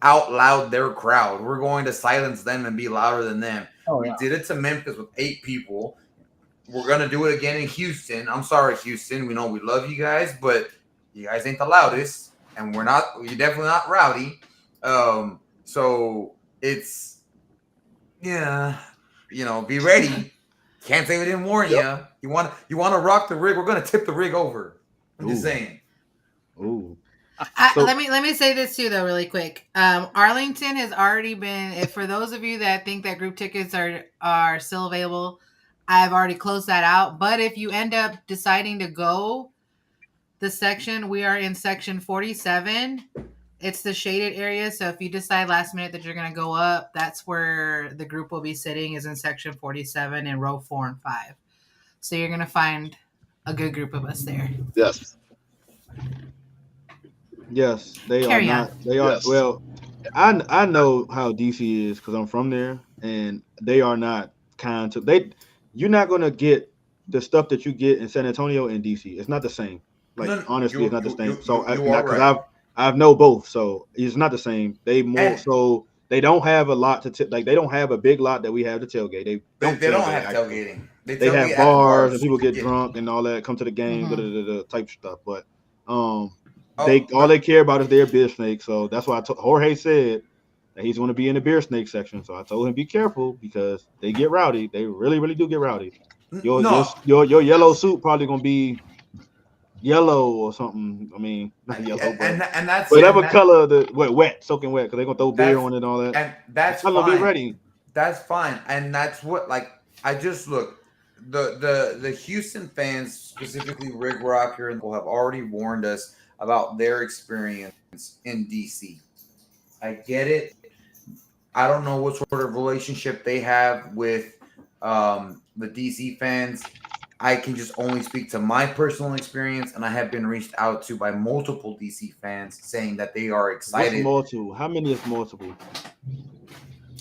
loud their crowd. We're going to silence them and be louder than them. We did it to Memphis with 8 people. We're going to do it again in Houston. I'm sorry, Houston. We know we love you guys, but you guys ain't the loudest. And you're definitely not rowdy. So it's, be ready. Can't say we didn't warn you. You want to rock the rig? We're gonna tip the rig over. I'm just saying. Ooh. Let me say this too, though, really quick. Arlington has already been. For those of you that think that group tickets are still available, I've already closed that out. But if you end up deciding to go the section, we are in section 47. It's the shaded area, so if you decide last minute that you're going to go up, that's where the group will be sitting, is in section 47 in row 4 and 5. So you're going to find a good group of us there. Yes, they are not. They are. Yes. Well, I know how DC is because I'm from there, and they are not kind to. You're not going to get the stuff that you get in San Antonio and DC. It's not the same. Honestly, it's not the same. So I know both, so it's not the same. They don't have a lot to they don't have a big lot that we have to tailgate. They don't have tailgating. They have bars and people get drunk and all that. Come to the game, type stuff. But all they care about is their beer snake. So that's why Jorge said that he's going to be in the beer snake section. So I told him be careful because they get rowdy. They really, really do get rowdy. Your yellow suit probably going to be yellow or something. I mean, not yellow, and that's whatever color soaking wet, because they're gonna throw beer on it and all that. And that's fine. Gonna be ready. That's fine, and that's what I just look. The Houston fans, specifically Rig Rocker, have already warned us about their experience in DC. I get it. I don't know what sort of relationship they have with the DC fans. I can just only speak to my personal experience, and I have been reached out to by multiple DC fans saying that they are excited. What's multiple? How many is multiple?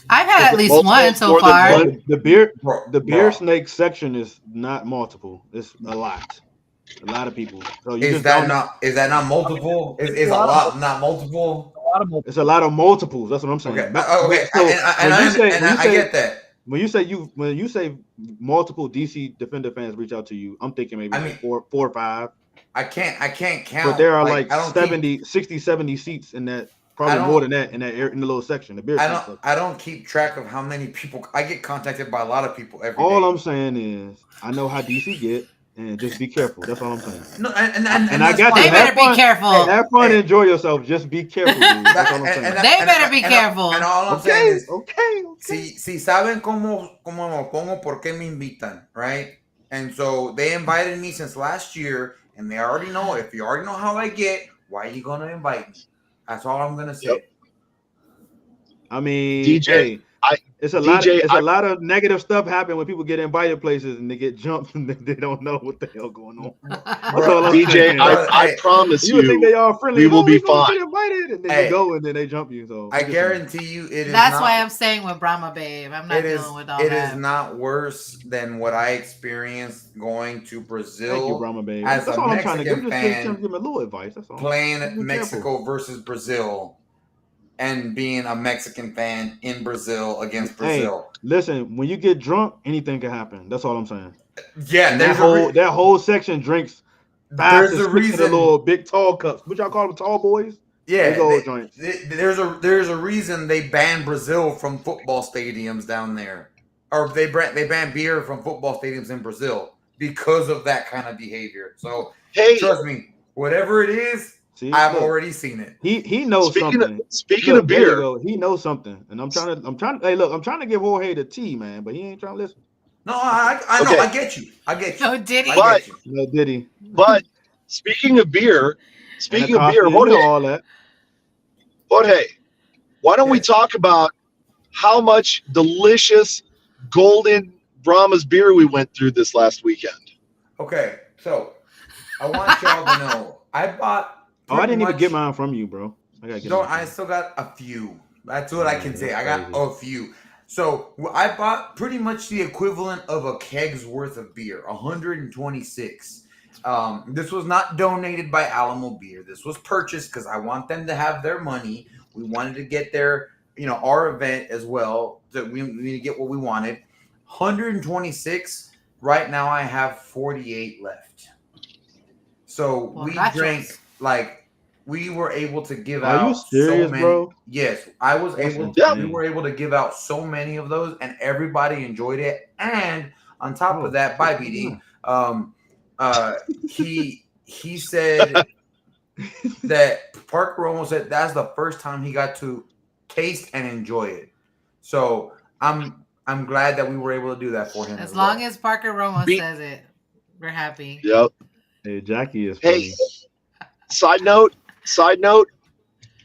I've had at least Multiple one is so more than far. one. The beer Bro, snake section is not multiple. It's a lot. A lot of people. So you is just that don't. not is that not multiple? Is a lot not multiple? A lot of multiple. It's a lot of multiples. That's what I'm saying. Okay, But- okay, so and I get that. when you say multiple DC Defender fans reach out to you, I'm thinking maybe I like mean, four or five. I can't count. But there are like I don't 70, 60, 70 seats in that. Probably don't- more than that in the little section, the beer snake section. I don't keep track of how many people. I get contacted by a lot of people every All day. I'm saying is I know how DC get, and just be careful. That's all I'm saying. No, and I that's got fine. They you. better be careful. Have fun and enjoy yourself. Just be careful, dude. That's all I'm saying. They better be careful. And all I'm saying is, Okay. si saben cómo me pongo, por qué me invitan, right? And so they invited me since last year, and they already know. If you already know how I get, why are you gonna invite me? That's all I'm gonna say. Yep. I mean, DJ, it's a lot of negative stuff happen when people get invited places and they get jumped and they don't know what the hell going on. That's all I'm DJ, saying. I promise You would think you, they all friendly. we will be we're gonna fine. get invited, and then Hey. you go and then they jump you. So I guarantee you, it is. That's not, why I'm staying with Brahma Babe. I'm not It is. dealing with all It that. is not worse than what I experienced going to Brazil. Thank you, Brahma Baby. as That's a all I'm trying to Mexican give. Just fan, give me a little advice. That's all. playing Be Mexico versus Brazil and being a Mexican fan in Brazil against Brazil. Listen, when you get drunk, anything can happen. That's all I'm saying. Yeah, And there's that whole section drinks 5 to 6 a of reason. the little big tall cups. What y'all call them, tall boys? Yeah, Big old joints. there's a reason they banned Brazil from football stadiums down there, or they banned beer from football stadiums in Brazil because of that kind of behavior. So hey, trust me, whatever it is, See, I've look, already seen it. he knows something. speaking Look, of there you beer, go. He knows something, and I'm trying. Hey, look, I'm trying to give Jorge the tea, man, but he ain't trying to listen. No, I know, Okay. I get you. No, did he? I get you. No, did he? but speaking of beer, And Acosta, you know all that. Jorge, why don't we Yes. talk about how much delicious golden Brahma's beer we went through this last weekend? Okay, so I want y'all to know I bought. Oh, I didn't even pretty get much- mine from you, bro. I gotta get. No, mine from I you. still got a few. That's what I can Yeah, say. that's I got crazy. a few. So I bought pretty much the equivalent of a keg's worth of beer, 126. This was not donated by Alamo Beer. This was purchased because I want them to have their money. We wanted to get their, our event as well. So we need to get what we wanted. 126. Right now, I have 48 left. So Well, we nachos. drank we were able to give Are out you serious, so many. bro? Yes, I was That's able. insane. We were able to give out so many of those, and everybody enjoyed it. And on top Oh, of that, by beating, he said that Parker almost said that's the first time he got to taste and enjoy it. So I'm glad that we were able to do that for him. As long as Parker Romo Be- says it, we're happy. Yep. Hey, Jackie is Hey, funny. side note,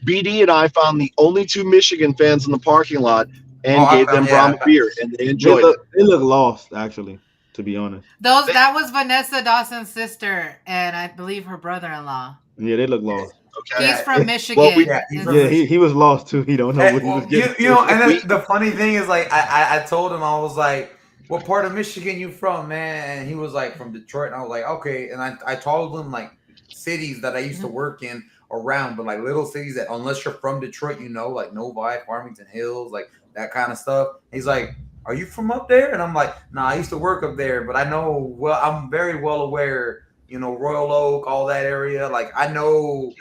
BD and I found the only 2 Michigan fans in the parking lot and gave them Brahma beer, and they enjoyed it. They look lost, actually, to be honest. That was Vanessa Dawson's sister, and I believe her brother-in-law. Yeah, they look lost. Okay. He's from Michigan. Well, he's from Yeah, he was lost too. He don't know Hey, what he was getting. and then the funny thing is, like, I told him, I was like, "What part of Michigan you from, man?" And he was like, "From Detroit." And I was like, "Okay." And I told him like cities that I used to work in around, but like little cities that unless you're from Detroit, like Novi, Farmington Hills, like that kind of stuff. He's like, "Are you from up there?" And I'm like, "Nah, I used to work up there, but I know well. I'm very well aware, Royal Oak, all that area. Like I know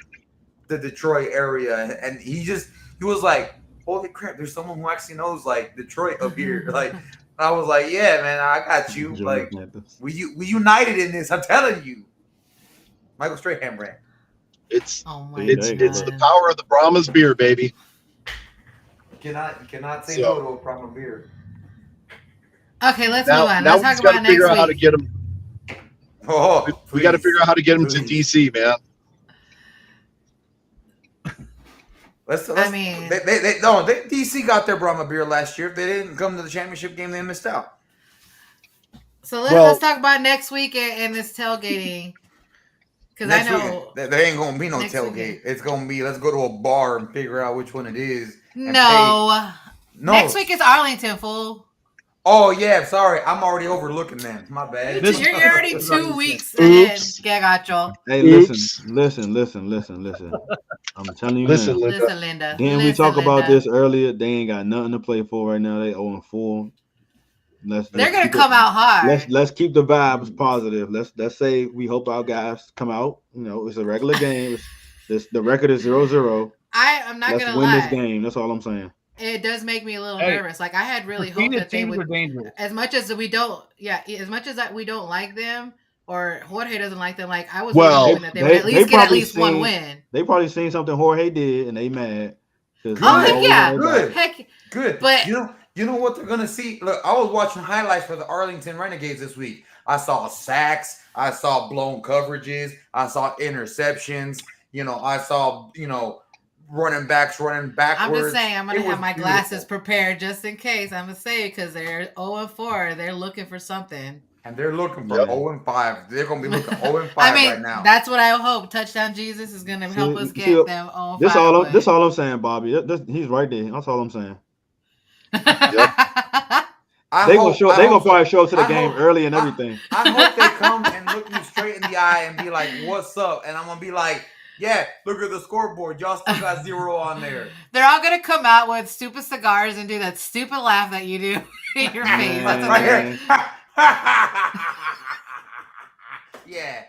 the Detroit area." And he was like, "Holy crap! There's someone who actually knows like Detroit up here." Like I was like, "Yeah, man, I got you." Like we united in this. I'm telling you, Michael Strahan brand. It's Oh my it's God. it's the power of the Brahma's beer, baby. You cannot say So- no to a problem beer. Okay, let's Now, move on. now Let's we talk just got about to figure next out how to week. get them. Oh, We got to figure out how to get them to Please. DC, man. Let's I mean- they DC got their Brahma beer last year. If they didn't come to the championship game, they missed out. So Well- let's talk about next week and this tailgating. Because I Next know week, there ain't gonna be no Next tailgate. weekend. It's gonna be let's go to a bar and figure out which one it is. and no. No. Next week is Arlington, fool. Oh yeah, sorry. I'm already overlooking them. My bad. You're already 2 weeks ahead, Oops. Gagacho. Hey, Oops. listen. I'm telling you Listen, now. Linda. Listen, Linda. Didn't we Listen, talk about Linda. this earlier? They ain't got nothing to play for right now. They 0-4. They're gonna come out hard. Let's keep the vibes positive. Let's say we hope our guys come out. You know, it's a regular game. The record is 0-0. I'm not Let's gonna win lie. this game. That's all I'm saying. It does make me a little Hey, nervous. Like I had really hoped Defeated that they teams are would, dangerous. as much as we don't, as much as that we don't like them, or Jorge doesn't like them. Like I was Well, really hoping that they would at least get at least one win. They probably seen something Jorge did and they mad. Oh heck yeah, Good. heck. Good. But you know what they're gonna see? Look, I was watching highlights for the Arlington Renegades this week. I saw sacks, I saw blown coverages, I saw interceptions, I saw, running backs running backwards. I'm just saying, I'm gonna have my beautiful. glasses prepared just in case. I'm gonna say because they're 0-4, they're looking for something. And they're looking for Yep. 0-5. They're gonna be looking 0-5 I mean, right now. that's what I hope. Touchdown Jesus is gonna help us get see, them 0-5. This all I'm saying, Bobby. He's right there. That's all I'm saying. They gonna probably show up to the game early and everything. I hope they come and look me straight in the eye and be like, "What's up?" And I'm gonna be like, "Yeah, look at the scoreboard. Y'all still got 0 on there." They're all gonna come out with stupid cigars and do that stupid laugh that you do in your face. That's what Right they're- here. Yeah.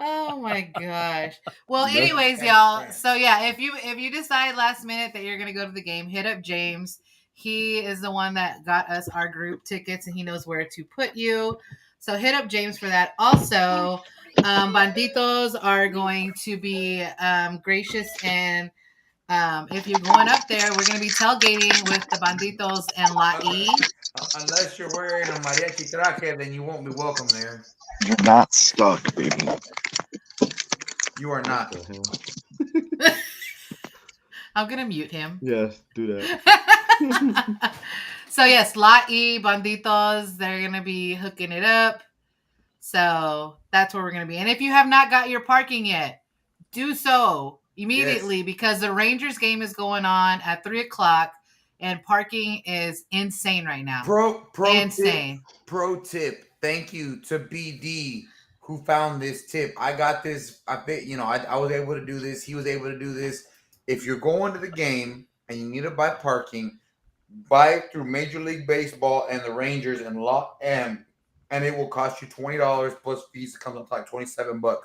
Oh my gosh. Well, That's- anyways, y'all. So yeah, if you decide last minute that you're gonna go to the game, hit up James. He is the one that got us our group tickets and he knows where to put you. So hit up James for that. Also, Banditos are going to be gracious and if you're going up there, we're going to be tailgating with the Banditos and La E. Unless you're wearing a mariachi traje, then you won't be welcome there. You're not stuck, baby. You are not. I'm going to mute him. Yes, do that. So yes, La E, Banditos, they're going to be hooking it up. So that's where we're going to be. And if you have not got your parking yet, do so immediately because the Rangers game is going on at 3:00 and parking is insane right now. Insane. Pro tip. Thank you to BD who found this tip. I got this. I bet I was able to do this. He was able to do this. If you're going to the game and you need to buy parking, buy it through Major League Baseball and the Rangers and Lot M, and it will cost you $20 plus fees. It comes up to like $27.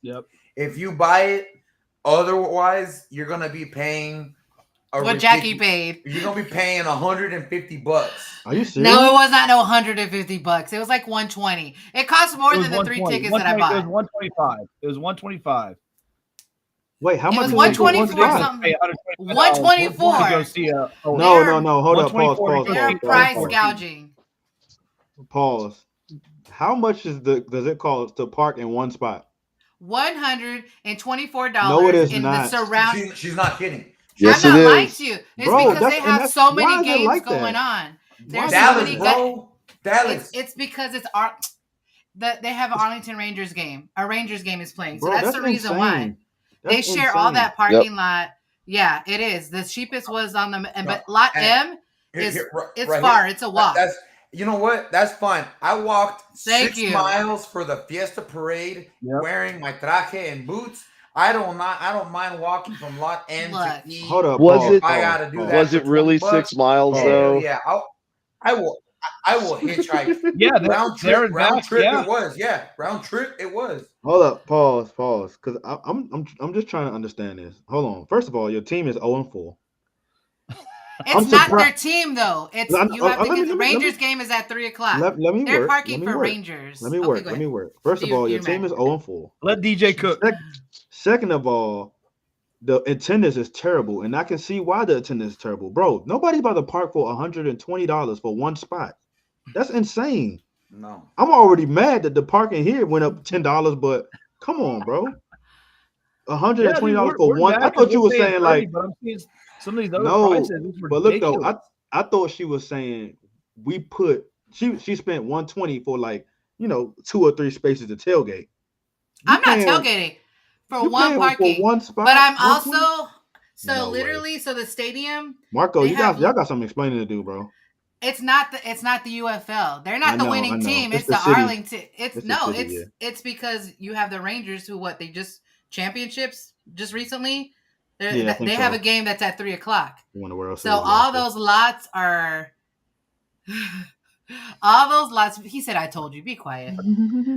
Yep. If you buy it, otherwise you're gonna be paying. What Jackie paid. You're gonna be paying $150. Are you serious? No, it was not no $150. It was like $120. It cost more than the 3 tickets that I bought. It was $125. It was $125. Wait, how much? It was is it for one $124 spot? something. $124. $124. To go see No. Hold up. Pause. They're price gouging. Pause. How much does it cost to park in one spot? $124. No, it is in not. The surround. She's not kidding. Yes, I'm it not lying is. to you. It's Bro, because they have so why many is it games like going that? on. There's so Dallas, many bro. Dallas. It's because it's they have an Arlington Rangers game. A Rangers game is playing, so Bro, that's the reason why insane. they That's share all insane. that parking lot. Yeah, it is. The cheapest was on the but lot M is it's right far. here. It's a walk. That's you know what? That's fine. I walked Thank 6 you. miles for the Fiesta Parade wearing my traje and boots. I don't mind walking from lot M Look. to E. Hold up. Was pause, it- I gotta do pause. that. Was it for really $20? 6 miles Oh. though? Yeah, I will hitchhike. Yeah, round there trip, and round back, trip. yeah. It was. Yeah, round trip. It was. Hold up. Pause. Because I'm just trying to understand this. Hold on. First of all, your team is 0-4. It's I'm not surprised- their team though. It's Let- you have to let me- get the let me- Rangers game is at 3:00. Let me They're work. parking Let me for work. Rangers. Let me Okay, work. go Let me ahead. work. First of You- all, your you're team mad. is 0-4. Let DJ cook. Second of all, the attendance is terrible, and I can see why the attendance is terrible, bro. Nobody's about to park for $120 for one spot. That's insane. No. I'm already mad that the parking here went up $10, but come on, bro. $120 for one. I thought you were saying like, but I'm seeing some of these other no, prices. It's but look though, ridiculous. I thought she was saying she spent $120 for like 2 or 3 spaces to tailgate. I'm not tailgating for You one paying parking. for one spot, But I'm $120? also So No way. literally, so the stadium, Marco, they y'all have- got some explaining to do, bro. it's not the UFL. They're not I the know, winning I know. team. It's It's the the city. Arlington. It's the city, It's because you have the Rangers who they just championships just recently. Yeah, I think They have so. a game that's at 3:00. They won the World So Series all last year. those lots are all those lots. He said, "I told you, be quiet."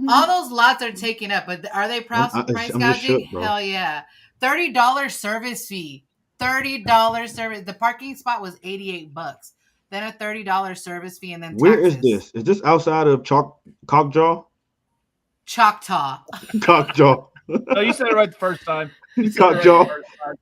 All those lots are taken up, but are they price I'm just gouging? shook, bro. Hell yeah! $30 service fee. $30 service. The parking spot was $88. Then a $30 service fee, and then Where is taxes. this? Is this outside of Cockjaw? Choctaw. Cockjaw. No, you said it right the first time. Cockjaw.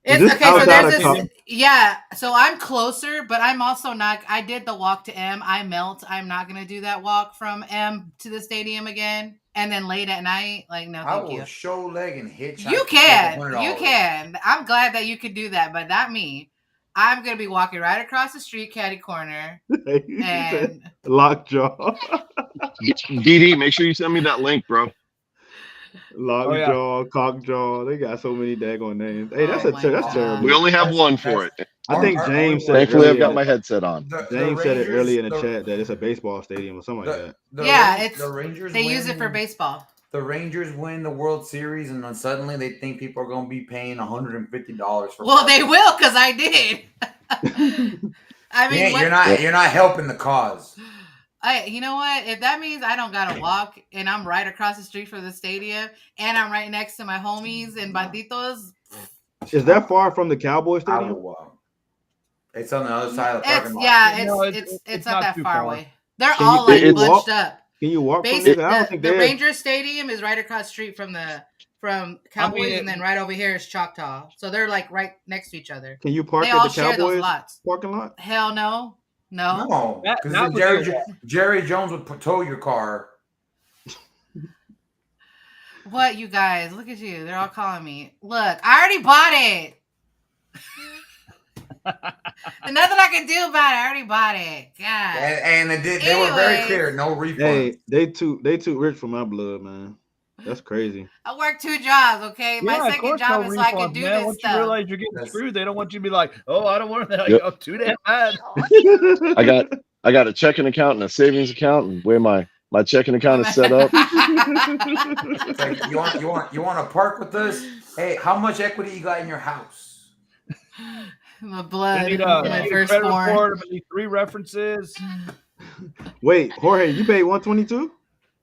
It's this okay. So outside there's of this. Cock- Yeah. So I'm closer, but I'm also not. I did the walk to M. I melt. I'm not gonna do that walk from M to the stadium again, and then late at night. Like, no, I thank will you. show leg and hitchhike. You for can. $100. You can. I'm glad that you could do that, but not me. I'm gonna be walking right across the street, catty corner, and Lockjaw. DD, make sure you send me that link, bro. Lockjaw, Cockjaw. They got so many daggone names. Hey, that's Oh my that's God. terrible. We only have one for it. I think James said it Thankfully, I've earlier. got my headset on. James said it earlier in the chat that it's a baseball stadium or something like that. The Rangers. they win, use it for baseball. The Rangers win the World Series, and then suddenly they think people are going to be paying $150 for. Well, they will because I did. I mean, you're not helping the cause. You know what? If that means I don't gotta walk and I'm right across the street from the stadium and I'm right next to my homies and banditos, Is that far from the Cowboys I Stadium? will, it's on the other side of the parking lot. it's not that too far far. away. They're Can all you- like can you walk? bunched up. Can you walk from Basically, there? I don't think the they're. Ranger Stadium is right across the street from Cowboys, and then right over here is Choctaw. So they're like right next to each other. Can you park They at all the share those Cowboys lots. parking lot? Hell no. No, Not because with Jerry Jones would tow your car. What, you guys? Look at you. They're all calling me. Look, I already bought it. There's nothing I can do about it. I already bought it. God. And they were very Anyways. clear. No refund. Hey, they too rich for my blood, man. That's crazy. I work 2 jobs, okay? My Yeah, of second course, job no is so I can refund, do man. this Once stuff. you realize you're getting That's- screwed, they don't want you to be like, "Oh, I don't want that." Yep. Like, too damn bad. I got a checking account and a savings account, and where my checking account is set up. It's like, you want to park with us? Hey, how much equity you got in your house? My I blood, need my a credit firstborn. report. I need 3 references. Wait, Jorge, you paid $122?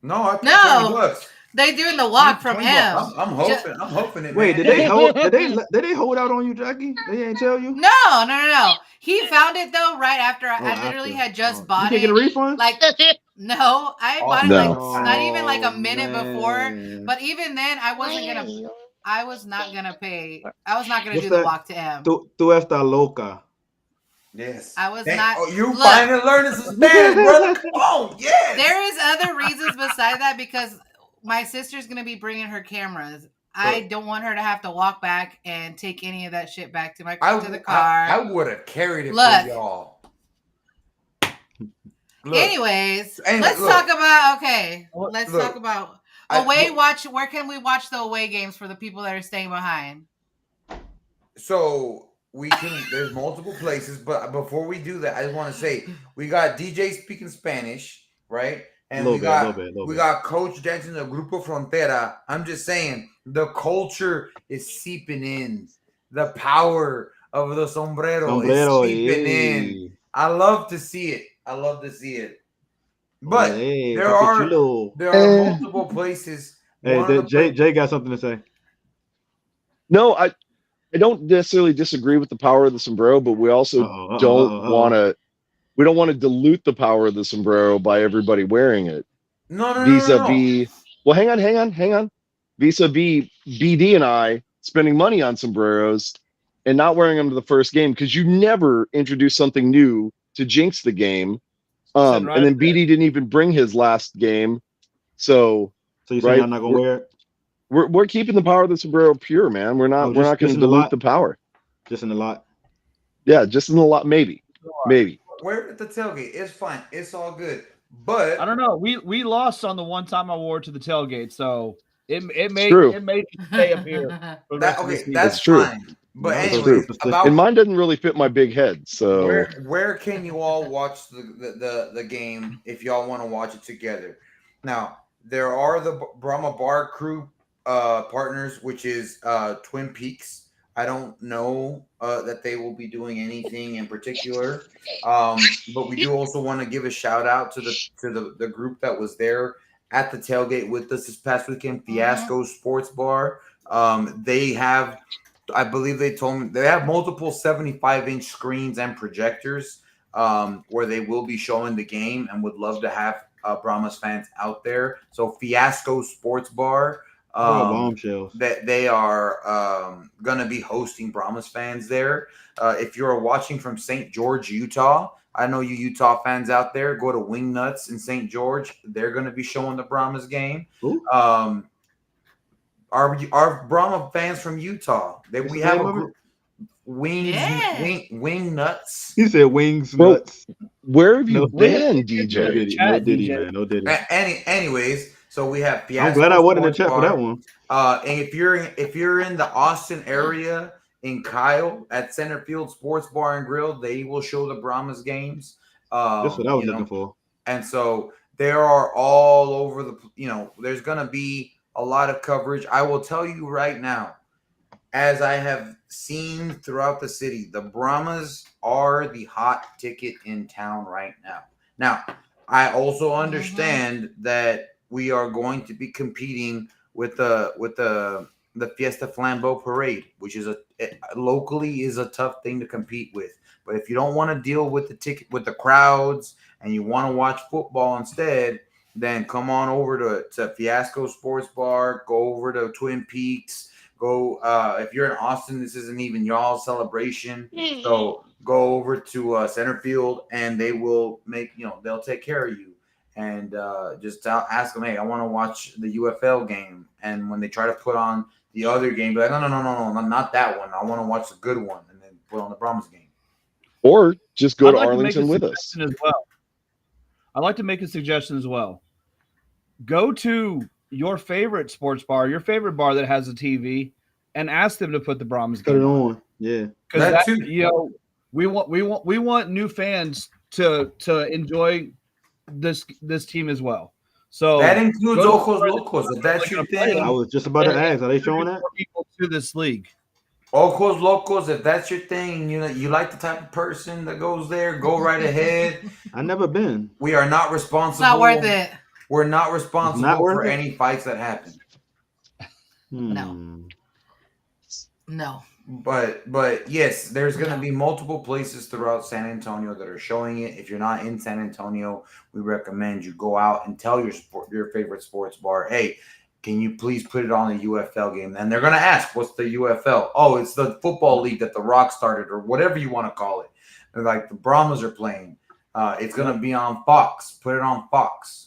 No, I paid No. $20. They doing the walk from $20. M. I'm hoping it. Wait, man. did they hold out on you, Jackie? They ain't tell you? No. He found it though right after I literally after. had just You bought can't get a it. refund? Like, no, I bought it No. like not even like a minute man. before. But even then, I was not gonna pay. I was not gonna What's do the that? walk to M. Tú estás loca. Yes. I was not- Oh, you Look. finally learning some Spanish, brother. Come on, yes. There is other reasons beside that because my sister's gonna be bringing her cameras. I don't want her to have to walk back and take any of that shit back to the car. I would have carried it Look. for y'all. Look, Anyways, Anyway, let's look. talk about Look, let's look. talk about I- away look. watch. Where can we watch the away games for the people that are staying behind? So we can. There's multiple places, but before we do that, I just want to say we got DJ speaking Spanish, right? And we got little we bit. got Coach dancing the Grupo Frontera. I'm just saying the culture is seeping in. The power of the sombrero is seeping in. I love to see it. But Hey, there are Papichulo. multiple places. Hey, One of the Jay got something to say. No, I don't necessarily disagree with the power of the sombrero, but we also don't want to. We don't want to dilute the power of the sombrero by everybody wearing it. No. Vis-a-vis. Well, hang on. Vis-a-vis BD and I spending money on sombreros and not wearing them to the first game because you never introduce something new to jinx the game. And then BD didn't even bring his last game, so you saying I'm not gonna wear it? We're keeping the power of the sombrero pure, man. We're not going to dilute the power. Just in the lot. Yeah, just in the lot, maybe. Wear it at the tailgate. It's fine. It's all good. But I don't know. We lost on the one time I wore it to the tailgate, so it made true. it made me stay up here. For the rest of the season. That's true. fine. But That's anyways, true. about And mine doesn't really fit my big head. So where can you all watch the game if y'all want to watch it together? Now there are the Brahma Bar Crew partners, which is Twin Peaks. I don't know that they will be doing anything in particular, but we do also want to give a shout out to the group that was there at the tailgate with us this past weekend, Fiasco Sports Bar. They have, I believe they told me they have multiple 75-inch screens and projectors where they will be showing the game and would love to have Brahmas fans out there. So Fiasco Sports Bar, bombshells. that they are going to be hosting Brahmas fans there. If you're watching from St. George, Utah, I know you Utah fans out there, go to Wing Nuts in St. George. They're going to be showing the Brahmas game. Our Brahma fans from Utah, we have a group, Wing Nuts. He said Wings Bro, Nuts. where have you No. been, No DJ? Diddy, Chat, no Diddy, DJ. man. No Diddy. Anyways, so we have Fiasco I'm glad I wasn't in the Sports chat for Bar. that one. And if you're in the Austin area in Kyle at Centerfield Sports Bar and Grill, they will show the Brahmas games. That's what I was looking for. And so they are all over there's going to be a lot of coverage. I will tell you right now, as I have seen throughout the city, the Brahmas are the hot ticket in town right now. Now, I also understand that we are going to be competing with the Fiesta Flambeau Parade, which is locally is a tough thing to compete with. But if you don't want to deal with the crowds and you want to watch football instead, then come on over to Fiasco Sports Bar. Go over to Twin Peaks. Go if you're in Austin, this isn't even y'all's celebration. So go over to Centerfield, and they will they'll take care of you. And just ask them, hey, I want to watch the UFL game. And when they try to put on the other game, be like, no, not that one. I want to watch the good one, and then put on the Brahmas game. Or just go I'd to like to make a Arlington with us. suggestion as well. I'd like to make a suggestion as well. Go to your favorite sports bar, your favorite bar that has a TV, and ask them to put the Brahmas Put game it on. on. Yeah. Because we want new fans to enjoy this team as well. So that includes go to Ojos the- Locos. If that's your play thing, I was just about to ask, are they showing that? more people to this league. Ojos Locos, if that's your thing, you like the type of person that goes there, go right ahead. I never been. We are not responsible. It's not worth it. We're not responsible Not worth for it? any fights that happen. No. But yes, there's going to be multiple places throughout San Antonio that are showing it. If you're not in San Antonio, we recommend you go out and tell your favorite sports bar, hey, can you please put it on a UFL game? And they're going to ask, what's the UFL? Oh, it's the football league that The Rock started, or whatever you want to call it. They're like, the Brahmas are playing. It's going to be on Fox. Put it on Fox.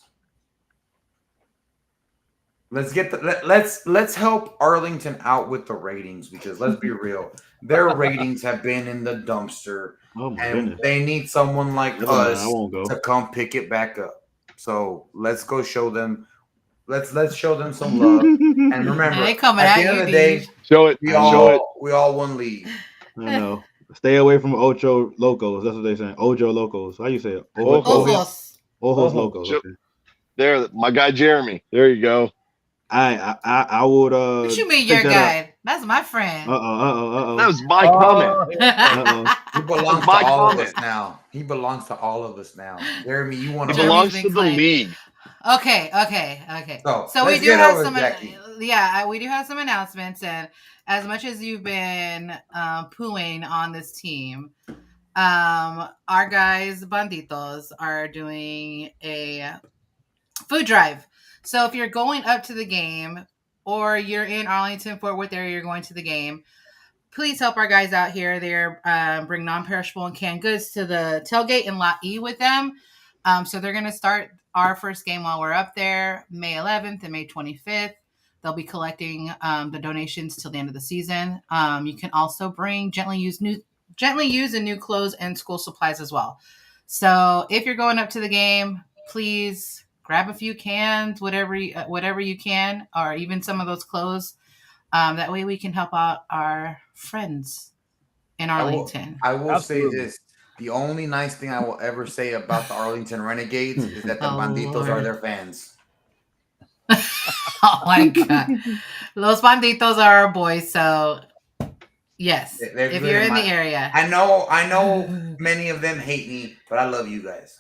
Let's help Arlington out with the ratings, because let's be real, their ratings have been in the dumpster, Oh my and goodness. they need someone like Never mind, us I won't go. to come pick it back up. So let's go show them. Let's show them some love. And remember, And they coming at the at end you, of the day, dude. Show it. we Show it. all won league. I know. Stay away from Ocho Locos. That's what they're saying. Ojo Locos. How you say it? Ojos. Ojos. Ojos Locos. Yep. Okay. There, my guy Jeremy. There you go. I would What you mean, pick your that guy? That's my friend. That was my comment. He belongs My to all of comment. us now. He belongs to all of us now. Jeremy, you want He to belongs Jeremy's to been the claimed. league. Okay. So we let's do get have over some. to Jackie. We do have some announcements, and as much as you've been pooing on this team, our guys Banditos are doing a food drive. So if you're going up to the game, or you're in Arlington, Fort Worth area, you're going to the game, please help our guys out here. They're bring non-perishable and canned goods to the tailgate in Lot E with them. So they're going to start our first game while we're up there, May 11th and May 25th. They'll be collecting the donations till the end of the season. You can also bring gently used and new clothes and school supplies as well. So if you're going up to the game, please grab a few cans, whatever you can, or even some of those clothes. That way we can help out our friends in Arlington. I will Absolutely. say this. The only nice thing I will ever say about the Arlington Renegades is that the Oh, Banditos Lord. are their fans. Oh my god. Los Banditos are our boys, so yes. They're If good you're in in my- the area. I know many of them hate me, but I love you guys.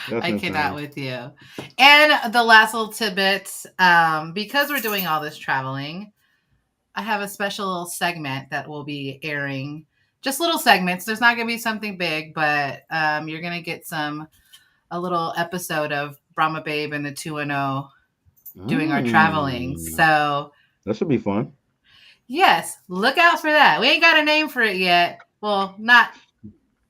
That's I insane. cannot with you. And the last little tidbit, because we're doing all this traveling, I have a special little segment that will be airing. Just little segments. There's not going to be something big, but you're going to get a little episode of Brahma Babe and the 2-0 doing our traveling. So that should be fun. yes, look out for that. We ain't got a name for it yet. Well, not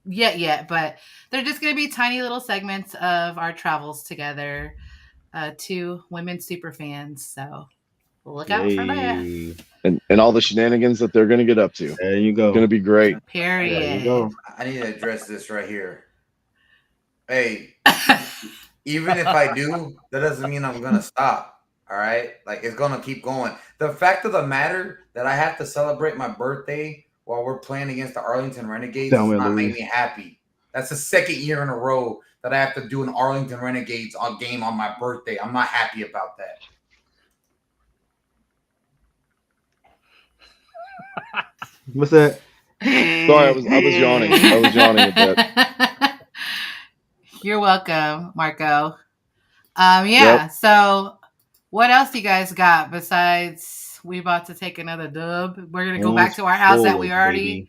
yet, but they're just going to be tiny little segments of our travels together. Two women super fans. So look out for that. Hey, And all the shenanigans that they're going to get up to. there you go. Going to be great. There you Period. go. I need to address this right here. Hey, even if I do, that doesn't mean I'm gonna stop. All right, like it's gonna keep going. The fact of the matter that I have to celebrate my birthday while we're playing against the Arlington Renegades Tell does me, not Louis. make me happy. That's the second year in a row that I have to do an Arlington Renegades game on my birthday. I'm not happy about that. What's that? Sorry, I was yawning. I was yawning a bit. You're welcome, Marco. Yeah. So, what else do you guys got besides we about to take another dub? We're gonna go back to our house that we already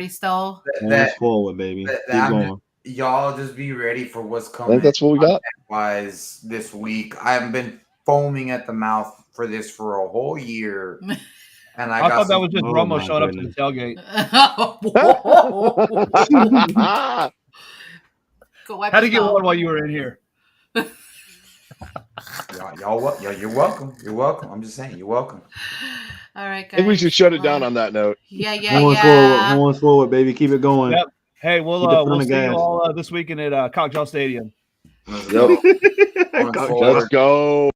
stole. Fast forward, baby. that Keep I'm going. Y'all just be ready for what's I coming. think that's what we got. Wise this week. I've been foaming at the mouth for this for a whole year, and I I got thought that some- was just Oh Romo my showing up to goodness. the tailgate. Go wipe Had to get yourself. one while you were in here. You're welcome. You're welcome. I'm just saying, you're welcome. All right, I guys. think we should shut it down on that note. Yeah. Going forward, baby. Keep it going. Yep. Hey, we'll Keep the foot on we'll the see you gas. all this weekend at Cocktail Stadium. Let's Yep. go. Going Cock forward. Let's go.